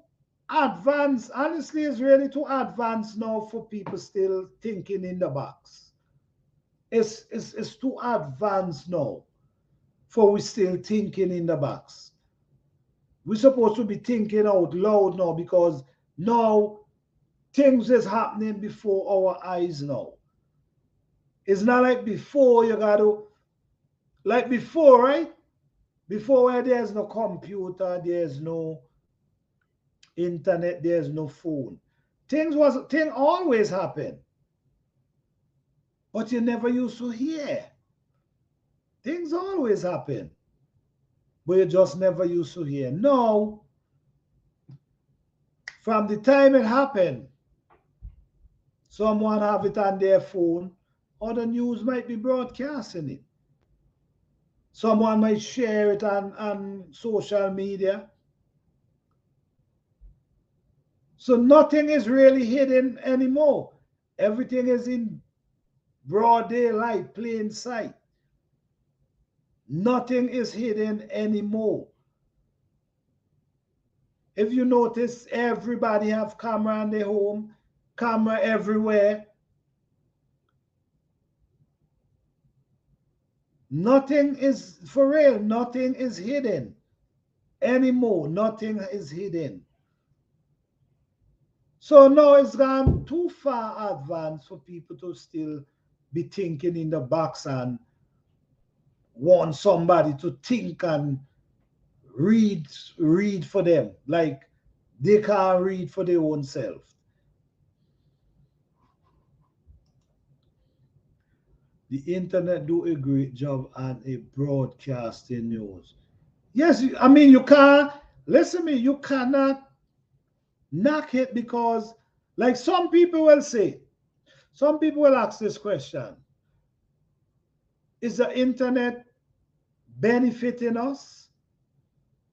advanced. Honestly, it's really too advanced now for people still thinking in the box. It's too advanced now for we still thinking in the box. We're supposed to be thinking out loud now because now things is happening before our eyes now. It's not like before you got to, like before, right? Before where there's no computer, there's no internet, there's no phone. Thing always happen, but you never used to hear. Things always happen, but you just never used to hear. No, from the time it happened, someone have it on their phone, or the news might be broadcasting it. Someone might share it on social media. So nothing is really hidden anymore. Everything is in broad daylight, plain sight. Nothing is hidden anymore. If you notice, everybody have camera in their home, camera everywhere. Nothing is, for real, nothing is hidden anymore. Nothing is hidden. So now it's gone too far advanced for people to still be thinking in the box and want somebody to think and read for them. Like they can't read for their own self. The internet do a great job at a broadcasting news. Yes, I mean you can't listen to me, you cannot knock it because like some people will say, some people will ask this question. Is the internet benefiting us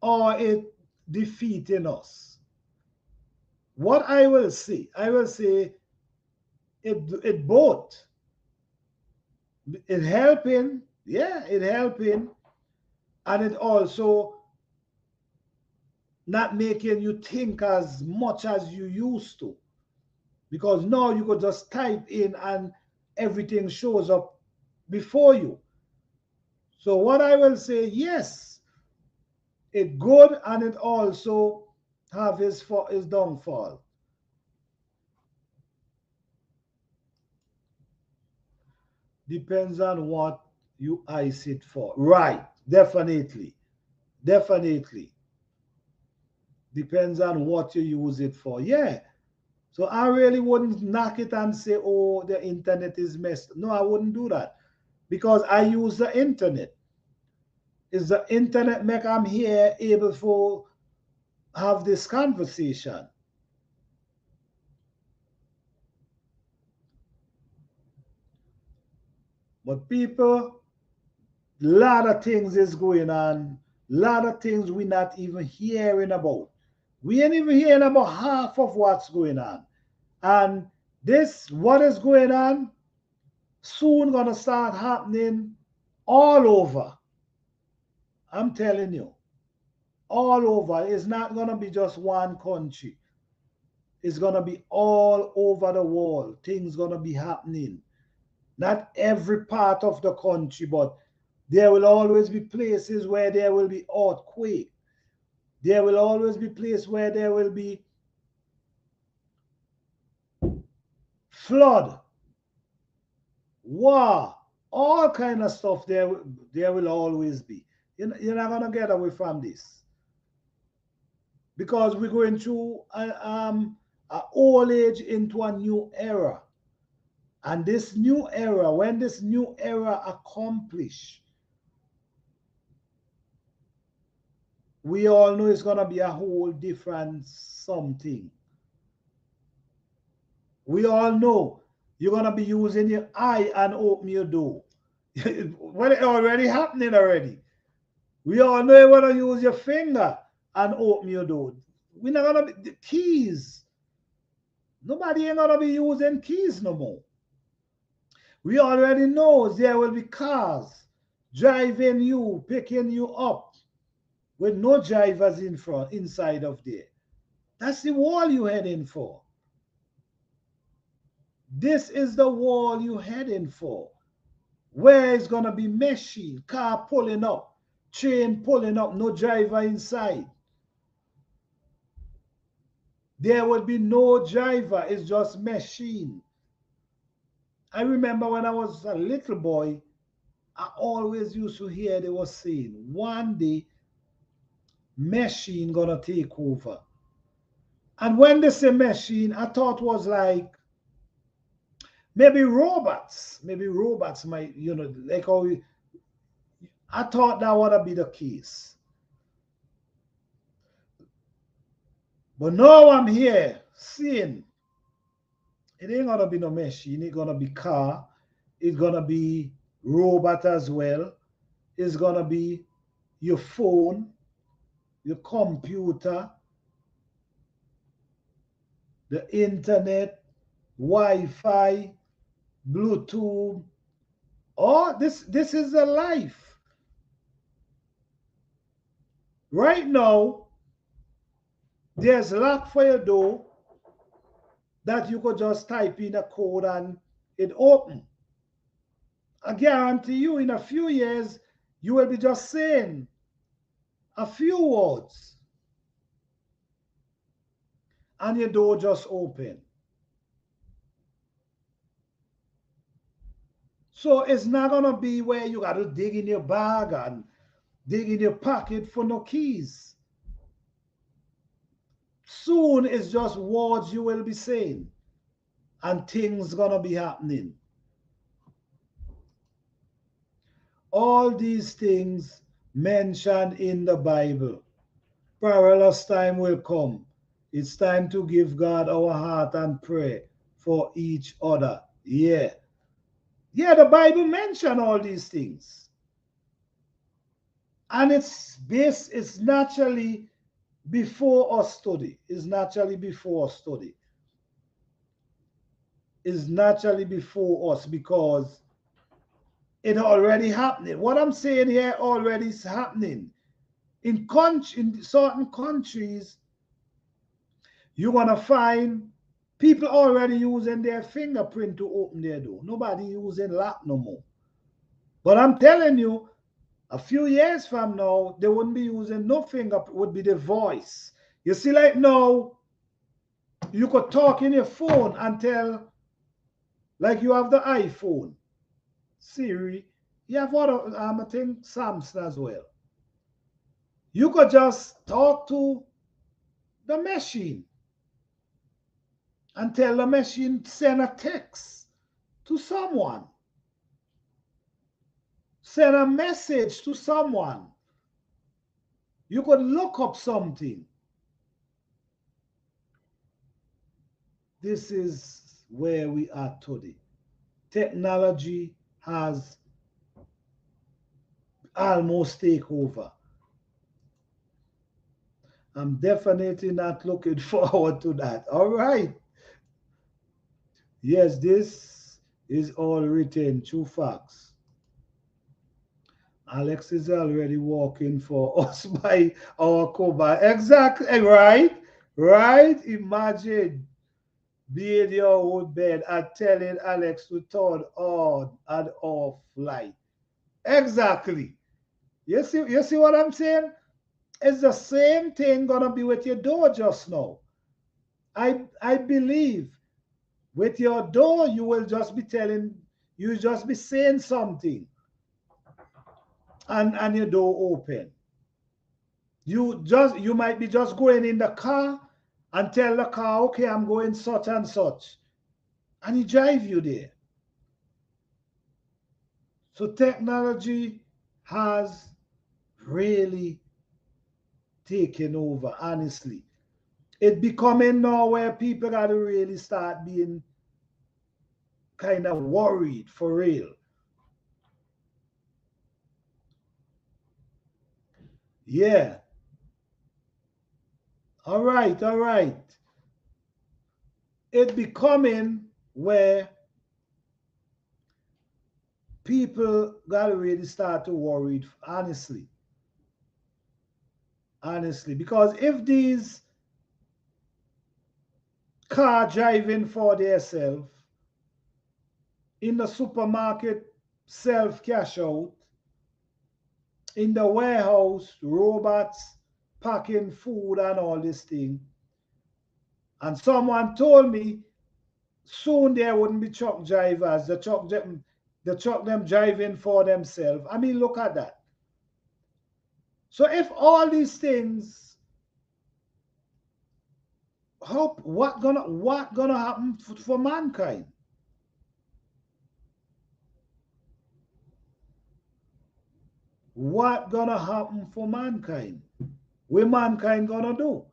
or it defeating us? What I will say it both. It helping, yeah, it helping, and it also not making you think as much as you used to. Because now you could just type in and everything shows up before you. So what I will say, yes, it good and it also have his downfall. Depends on what you ice it for. Right, definitely. Definitely. Depends on what you use it for. Yeah. So I really wouldn't knock it and say, oh, the internet is messed. No, I wouldn't do that because I use the internet. Is the internet make I'm here able for have this conversation? But people, lot of things is going on. Lot of things we're not even hearing about. We ain't even hearing about half of what's going on. And this, what is going on, soon gonna start happening all over. I'm telling you, all over. It's not gonna be just one country. It's gonna be all over the world. Things gonna be happening. Not every part of the country, but there will always be places where there will be earthquake. There will always be places where there will be flood, war, all kind of stuff. There will always be. You're not gonna get away from this because we're going through a old age into a new era, and this new era, when this new era accomplish, we all know it's gonna be a whole different something. We all know you're gonna be using your eye and open your door. Well, it already happening already. We all know you're gonna use your finger and open your door. We're not gonna be the keys. Nobody ain't gonna be using keys no more. We already know there will be cars driving you, picking you up with no drivers in front, inside of there. That's the wall you're heading for. This is the wall you're heading for. Where it's gonna be machine, car pulling up, train pulling up, no driver inside. There will be no driver, it's just machine. I remember when I was a little boy, I always used to hear they were saying one day machine gonna take over. And when they say machine, I thought was like maybe robots. Maybe robots might, like how I thought that would be the case. But now I'm here seeing it ain't gonna be no machine, it's gonna be car, it's gonna be robot as well, it's gonna be your phone, your computer, the internet, Wi-Fi, Bluetooth. Oh, this is the life. Right now, there's lock for your door that you could just type in a code and it open. I guarantee you in a few years, you will be just saying a few words and your door just open. So it's not gonna be where you gotta dig in your bag and dig in your pocket for no keys. Soon it's just words you will be saying and things gonna be happening. All these things mentioned in the Bible. Perilous time will come. It's time to give God our heart and pray for each other. Yeah. Yeah, the Bible mentioned all these things. And it's naturally before us study. It's naturally before us study. It's naturally before us because it already happening. What I'm saying here already is happening. In certain countries, you're gonna find people already using their fingerprint to open their door. Nobody using lock no more. But I'm telling you, a few years from now, they wouldn't be using no fingerprint, would be the voice. You see, like now, you could talk in your phone and tell, like you have the iPhone, Siri, you have what I think Samsung as well. You could just talk to the machine and tell the machine send a text to someone, send a message to someone. You could look up something. This is where we are today. Technology has almost taken over. I'm definitely not looking forward to that. All right. Yes, this is all written, true facts. Alex is already walking for us by our cover. Exactly, right? Right? Imagine being in your own bed and telling Alex to turn on and off light. Exactly. You see what I'm saying? It's the same thing gonna be with your door just now. I believe with your door you will just be telling, you just be saying something, and your door open. You might be just going in the car and tell the car, okay, I'm going such and such, and he drive you there. So technology has really taken over, honestly. It becoming now where people got to really start being kind of worried for real. Yeah. All right, all right. It becoming where people got to really start to worry, honestly. Honestly. Because if these car driving for themselves in the supermarket, self cash out, in the warehouse, robots packing food and all this thing. And someone told me soon there wouldn't be truck drivers, the truck them driving for themselves. I mean, look at that. So if all these things, what gonna happen for mankind? What gonna happen for mankind? What mankind gonna do?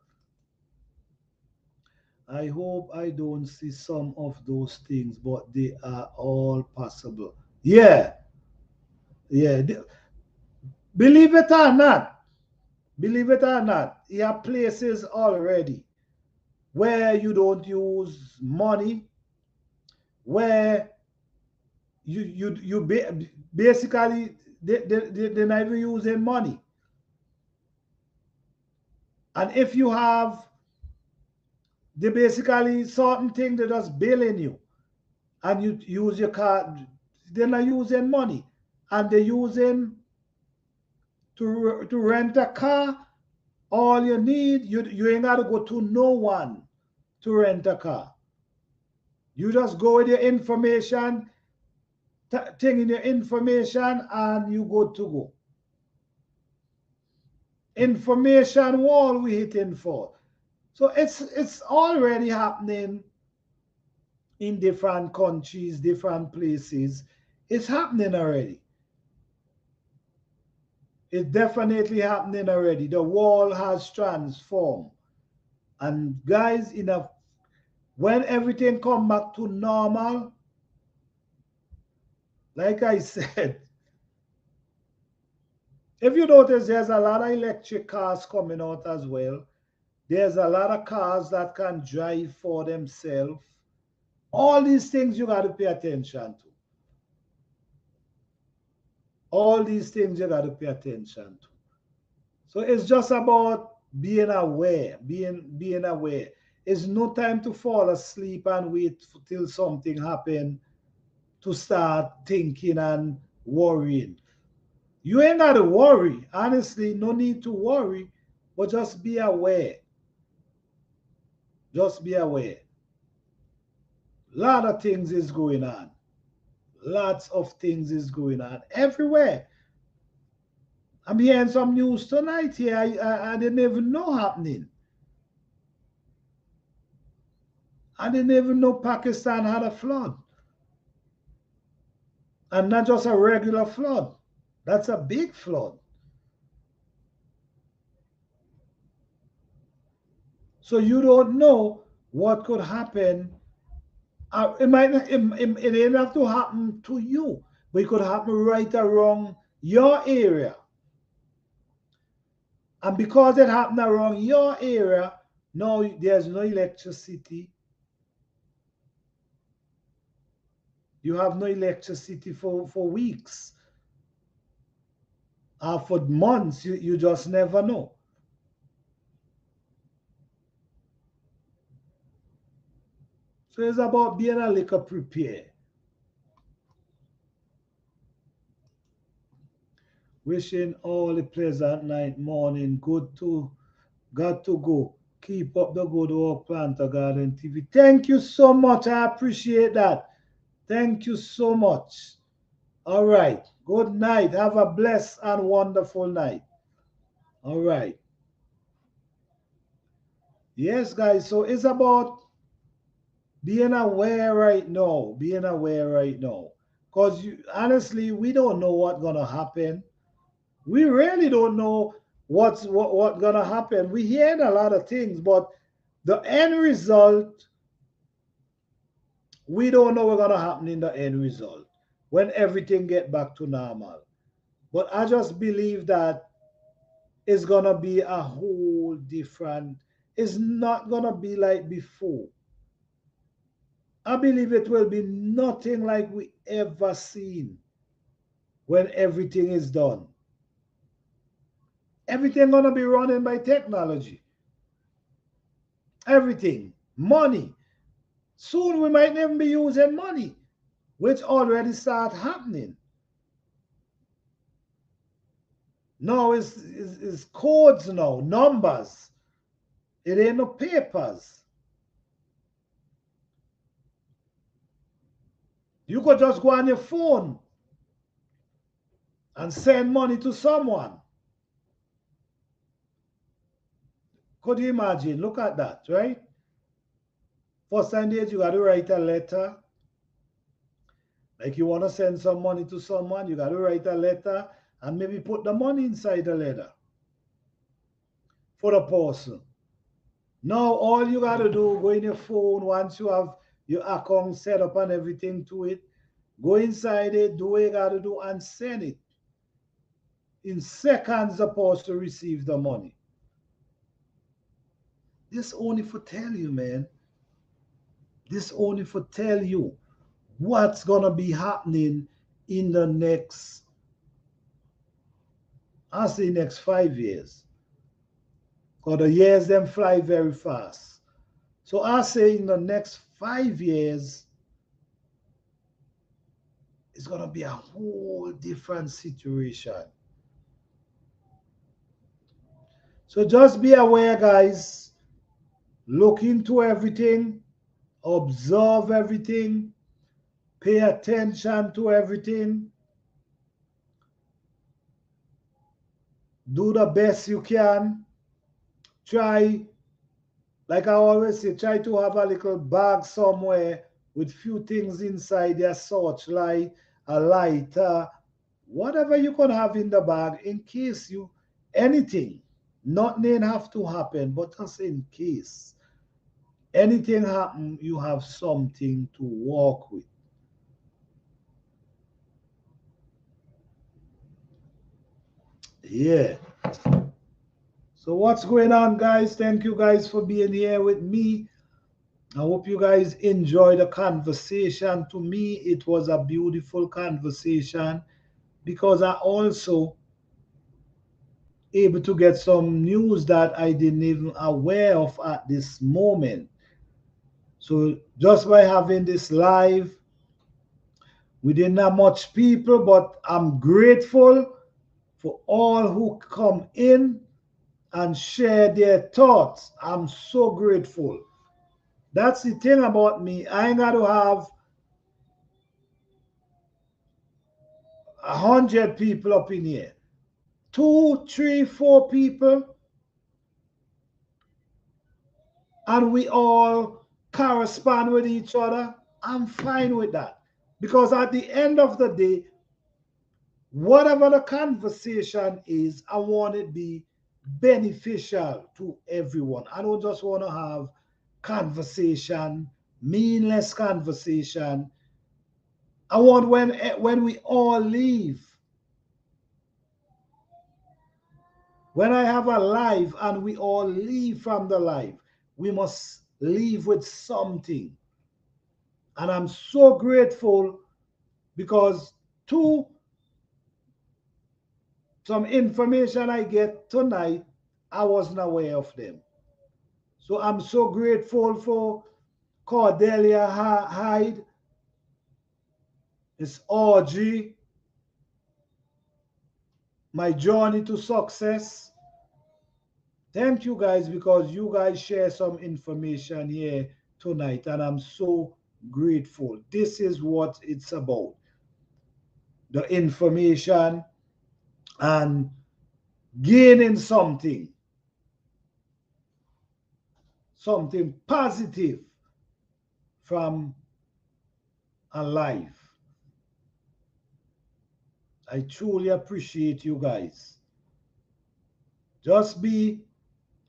I hope I don't see some of those things, but they are all possible. Yeah, yeah. Believe it or not, believe it or not, there are places already where you don't use money, where basically they're not even using money. And if you have, they basically certain thing they just billing you, and you use your card, they're not using money, and they're using to rent a car. All you need, you ain't got to go to no one to rent a car. You just go with your information, thing in your information, and you good to go. Information wall we hitting for. So it's already happening in different countries, different places. It's happening already. It's definitely happening already. The wall has transformed. And guys, when everything come back to normal, like I said, if you notice, there's a lot of electric cars coming out as well. There's a lot of cars that can drive for themselves. All these things you got to pay attention to. All these things you got to pay attention to. So it's just about being aware, being aware. It's no time to fall asleep and wait till something happen to start thinking and worrying. You ain't got to worry. Honestly, no need to worry, but just be aware. Just be aware. Lot of things is going on. Lots of things is going on everywhere. I'm hearing some news tonight here I didn't even know happening. I didn't even know Pakistan had a flood. And not just a regular flood. That's a big flood. So you don't know what could happen. It might not, it didn't have to happen to you, but it could happen right around your area. And because it happened around your area, now there's no electricity. You have no electricity for weeks or for months. You just never know. So it's about being a little prepared. Wishing all a pleasant night, morning. Got to go. Keep up the good work, Planter Garden TV. Thank you so much. I appreciate that. Thank you so much. All right. Good night. Have a blessed and wonderful night. All right. Yes, guys. So it's about being aware right now. Being aware right now. Because honestly, we don't know what's going to happen. We really don't know what's gonna happen. We hear a lot of things, but the end result, we don't know what's gonna happen in the end result when everything get back to normal. But I just believe that it's gonna be a whole different. It's not gonna be like before. I believe it will be nothing like we ever seen when everything is done. Everything gonna be running by technology. Everything, money. Soon we might even be using money, which already start happening. Now it's codes now, numbers. It ain't no papers. You could just go on your phone and send money to someone. Could you imagine? Look at that, right? First time days, you got to write a letter. Like you want to send some money to someone, you got to write a letter and maybe put the money inside the letter for the person. Now all you got to do, go in your phone once you have your account set up and everything to it. Go inside it, do what you got to do, and send it. In seconds, the person receive the money. This only for tell you, man. This only for tell you what's gonna be happening in the next, I say next 5 years. Because the years them fly very fast. So I say in the next 5 years, it's gonna be a whole different situation. So just be aware, guys. Look into everything, observe everything, pay attention to everything. Do the best you can. Try, like I always say, try to have a little bag somewhere with few things inside there, such like a lighter, whatever you can have in the bag in case you anything. Nothing have to happen, but just in case anything happen, you have something to walk with. Yeah. So what's going on, guys? Thank you guys for being here with me. I hope you guys enjoy the conversation. To me, it was a beautiful conversation because I also able to get some news that I didn't even aware of at this moment. So just by having this live, we didn't have much people, but I'm grateful for all who come in and share their thoughts. I'm so grateful. That's the thing about me. I ain't got to have 100 people up in here. 2, 3, 4 people, and we all correspond with each other, I'm fine with that. Because at the end of the day, whatever the conversation is, I want it to be beneficial to everyone. I don't just want to have conversation, meaningless conversation. I want when we all leave, when I have a live and we all leave from the live, we must leave with something. And I'm so grateful because two, some information I get tonight, I wasn't aware of them. So I'm so grateful for Cordelia Hyde, it's Audrey, my journey to success. Thank you guys because you guys share some information here tonight and I'm so grateful. This is what it's about. The information and gaining something positive from a life. I truly appreciate you guys. Just be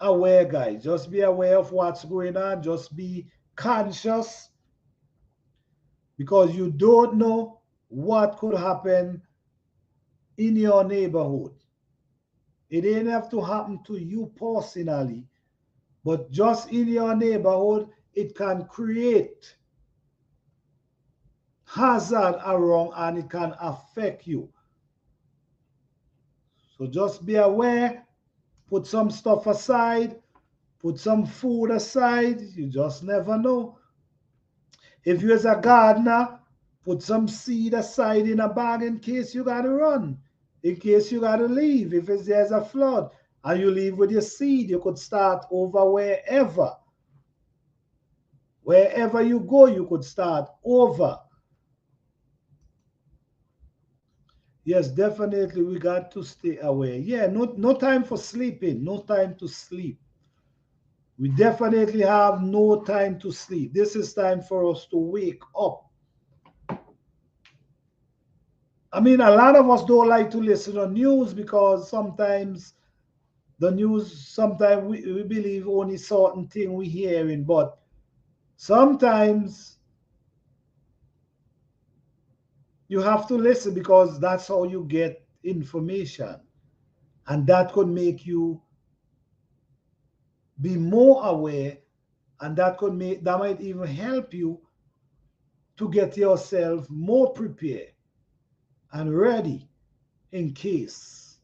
aware, guys. Just be aware of what's going on. Just be conscious because you don't know what could happen in your neighborhood. It ain't have to happen to you personally, but just in your neighborhood, it can create hazard around and it can affect you. So just be aware, put some stuff aside, put some food aside. You just never know. If you're a gardener, put some seed aside in a bag in case you got to run, in case you got to leave. If there's a flood and you leave with your seed, you could start over wherever. Wherever you go, you could start over. Yes, definitely we got to stay aware. Yeah, no time for sleeping, no time to sleep. We definitely have no time to sleep. This is time for us to wake up. I mean, a lot of us don't like to listen to news because sometimes the news, sometimes we believe only certain thing we hearing, but sometimes you have to listen because that's how you get information. And that could make you be more aware and that might even help you to get yourself more prepared and ready in case.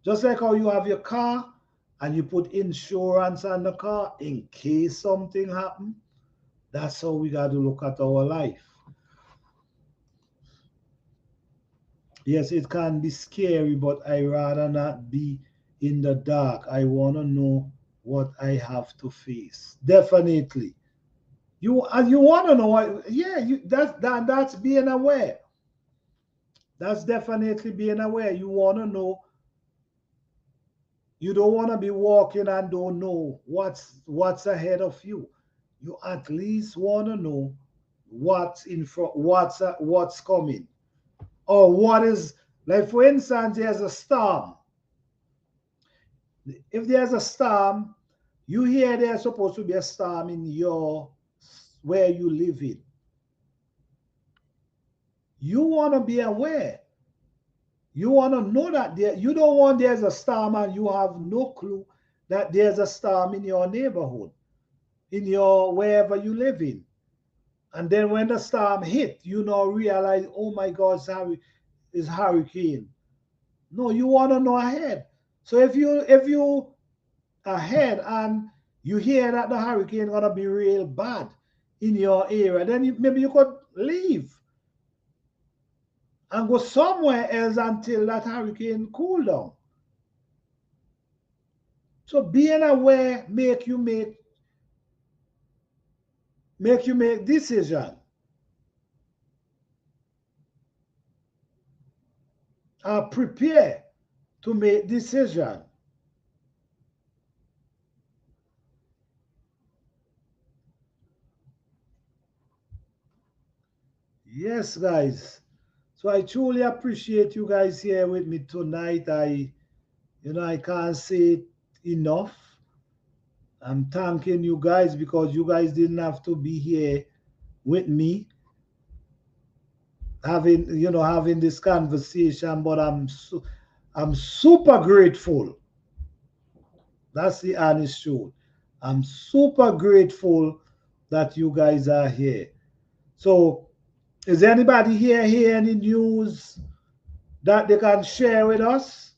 Just like how you have your car and you put insurance on the car in case something happens, that's how we got to look at our life. Yes, it can be scary, but I rather not be in the dark. I want to know what I have to face. Definitely. You want to know what, yeah, that's being aware. That's definitely being aware. You want to know. You don't want to be walking and don't know what's ahead of you. You at least want to know what's in front, what's coming, or what is, like for instance, there's a storm. If there's a storm, you hear there's supposed to be a storm in your where you live in. You want to be aware. You want to know that you don't want there's a storm and you have no clue that there's a storm in your neighborhood, in your wherever you live in. And then when the storm hit, you now realize, oh my God, it's hurricane. No, you want to know ahead. So if you ahead and you hear that the hurricane gonna be real bad in your area, then maybe you could leave and go somewhere else until that hurricane cool down. So being aware make you make decision. Prepare. to make decision. Yes, guys. So I truly appreciate you guys here with me tonight. I can't say it enough. I'm thanking you guys because you guys didn't have to be here with me having this conversation, but I'm super grateful. That's the honest truth. I'm super grateful that you guys are here. So, is anybody here any news that they can share with us?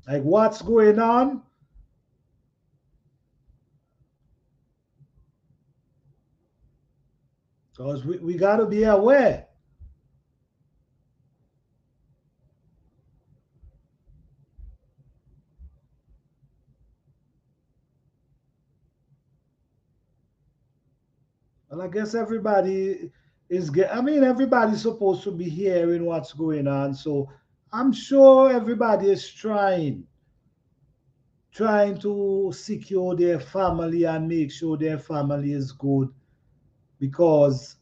Like what's going on? Because we got to be aware. Well, I guess everybody's supposed to be hearing what's going on. So I'm sure everybody is trying to secure their family and make sure their family is good because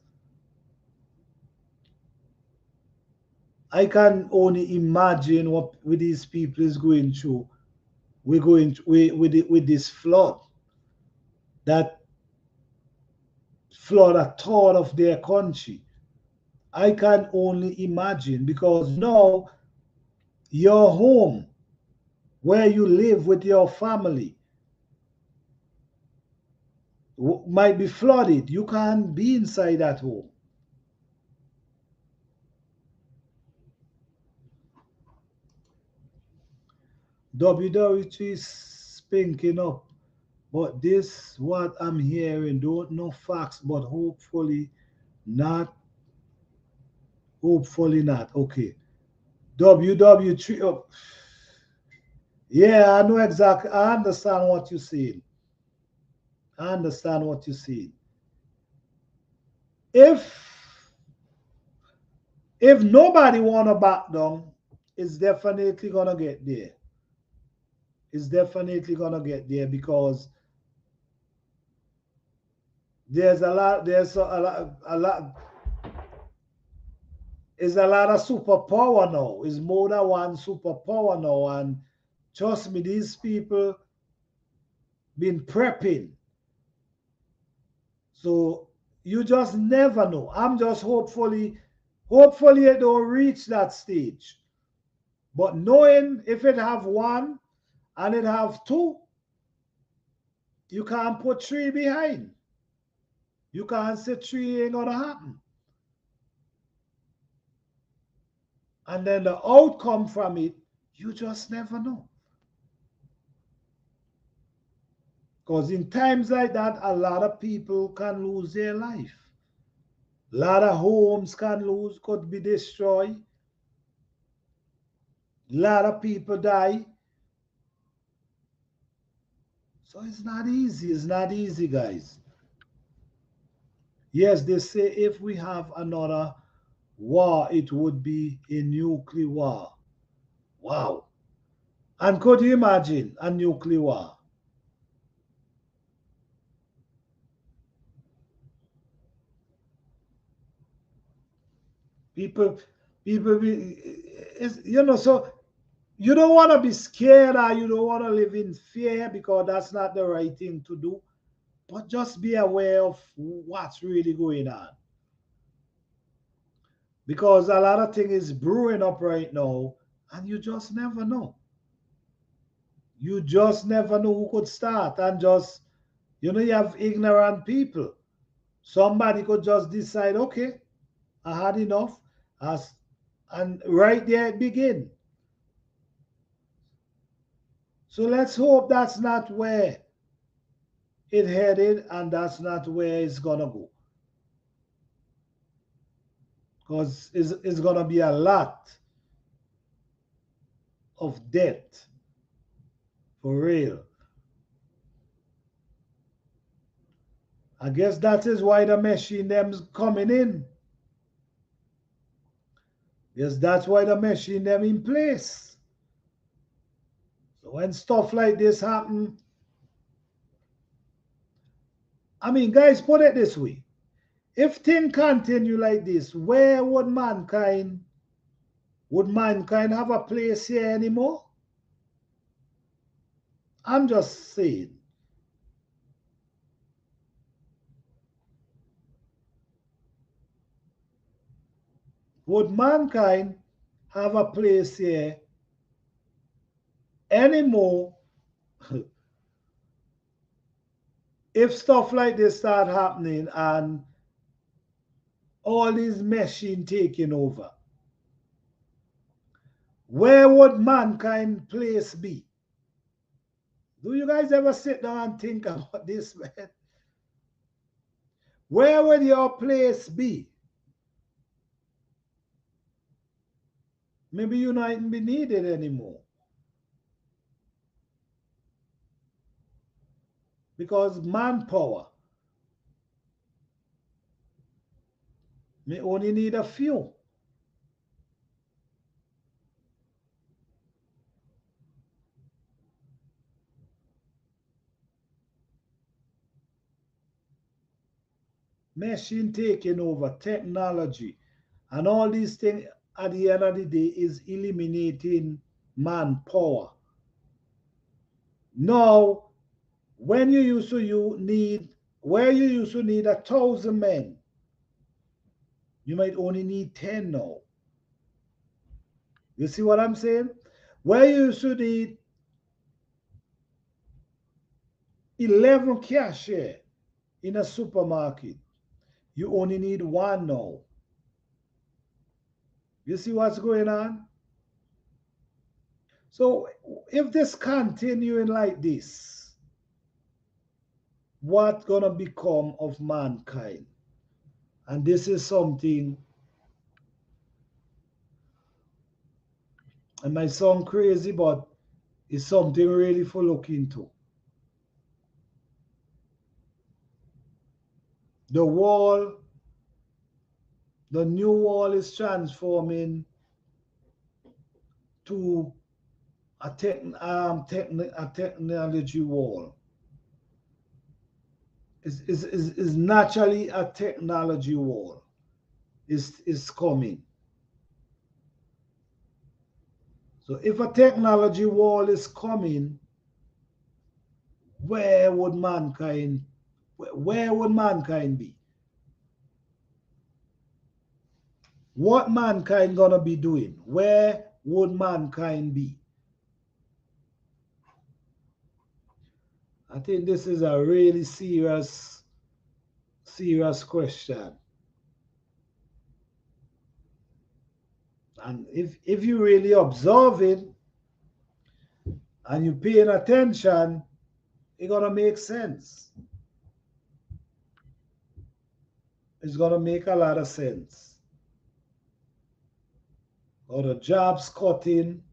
I can only imagine what with these people is going through. We're going with this flood that flood a third of their country. I can only imagine because now your home where you live with your family might be flooded. You can't be inside that home. WWE is spinking up. But this what I'm hearing, don't know facts, but not. Hopefully not. Okay. WW3. Oh, yeah, I know exactly. I understand what you're saying. I understand what you're saying. If if nobody wanna back down, it's definitely gonna get there. It's definitely gonna get there because there's a lot it's a lot of superpower now. It's more than one superpower now. And trust me, these people been prepping. So you just never know. I'm just hopefully it don't reach that stage. But knowing if it have one and it have two, you can't put three behind. You can't say three ain't gonna happen. And then the outcome from it, you just never know. Because in times like that, a lot of people can lose their life. A lot of homes could be destroyed. A lot of people die. So it's not easy. It's not easy, guys. Yes, they say if we have another war, it would be a nuclear war. Wow. And could you imagine a nuclear war? People, people, so you don't want to be scared or you don't want to live in fear because that's not the right thing to do. But just be aware of what's really going on. Because a lot of things is brewing up right now and you just never know. You just never know who could start and you have ignorant people. Somebody could just decide, okay, I had enough, as, and right there it begin. So let's hope that's not where it headed and that's not where it's gonna go. Because it's gonna be a lot of debt for real. I guess that is why the machine them's coming in. Yes, that's why the machine them in place. When stuff like this happen, I mean, guys, put it this way. If things continue like this, where would mankind have a place here anymore? I'm just saying. Would mankind have a place here anymore if stuff like this start happening and all these machines taking over? Where would mankind place be? Do you guys ever sit down and think about this, man? Where would your place be? Maybe you not be needed anymore. Because manpower may only need a few. Machine taking over, technology, and all these things at the end of the day is eliminating manpower. Now, when you used to need, where you used to need 1,000 men, you might only need 10 now. You see what I'm saying? Where you used to need 11 cashier in a supermarket, you only need one now. You see what's going on? So if this continuing like this, what's gonna become of mankind? And this is something, it might sound crazy, but it's something really for look into. The wall, the new wall is transforming to a technology wall. Is naturally a technology wall is coming. So if a technology wall is coming, where would mankind be? What mankind gonna be doing? Where would mankind be? I think this is a really serious question. And if you really observe it and you're paying attention, it's gonna make sense. It's gonna make a lot of sense. Or the jobs cutting,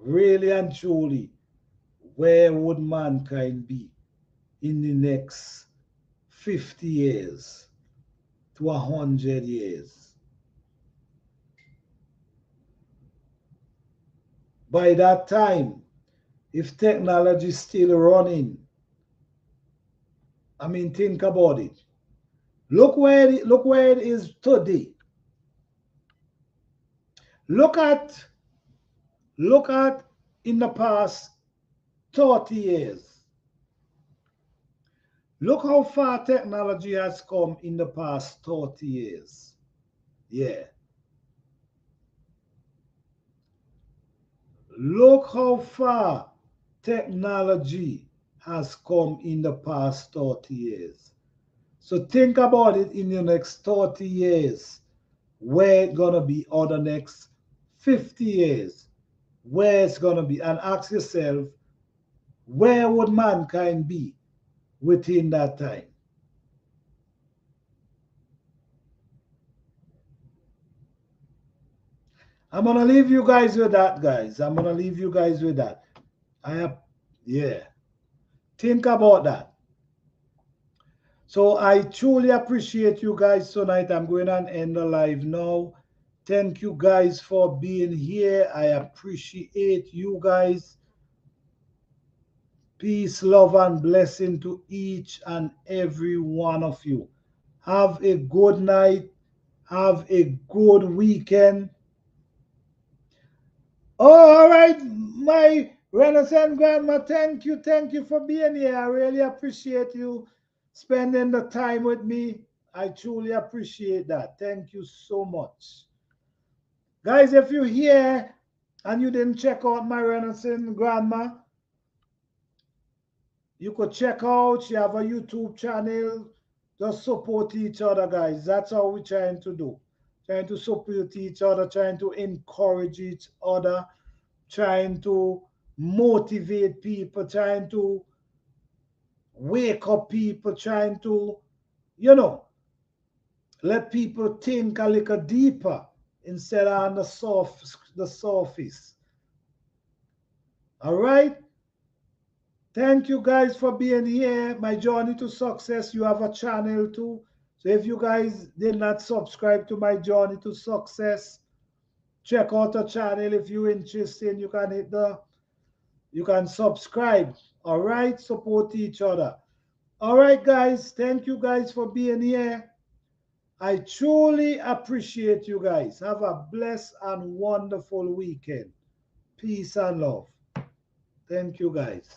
really and truly, where would mankind be in the next 50 years to 100 years? By that time, if technology is still running, I mean, think about it. Look where it is today. Look at in the past 30 years. Look how far technology has come in the past 30 years. Yeah. Look how far technology has come in the past 30 years. So think about it in the next 30 years. Where it's gonna be, or the next 50 years, where it's gonna be, and ask yourself, where would mankind be within that time? I'm gonna leave you guys with that, guys. I'm gonna leave you guys with that. Yeah. Think about that. So I truly appreciate you guys tonight. I'm going to end the live now. Thank you guys for being here. I appreciate you guys. Peace, love, and blessing to each and every one of you. Have a good night. Have a good weekend. Oh, all right, my Renaissance grandma, thank you for being here. I really appreciate you spending the time with me. I truly appreciate that. Thank you so much. Guys, if you're here and you didn't check out my Renaissance grandma, you could check out. She have a YouTube channel. Just support each other, guys. That's all we're trying to do. Trying to support each other, trying to encourage each other, trying to motivate people, trying to wake up people, trying to, you know, let people think a little deeper instead of on the surface. All right? Thank you guys for being here. My Journey to Success, you have a channel too. So if you guys did not subscribe to my Journey to Success, check out the channel. If you're interested, you can you can subscribe. All right, support each other. All right, guys, thank you guys for being here. I truly appreciate you guys. Have a blessed and wonderful weekend. Peace and love. Thank you, guys.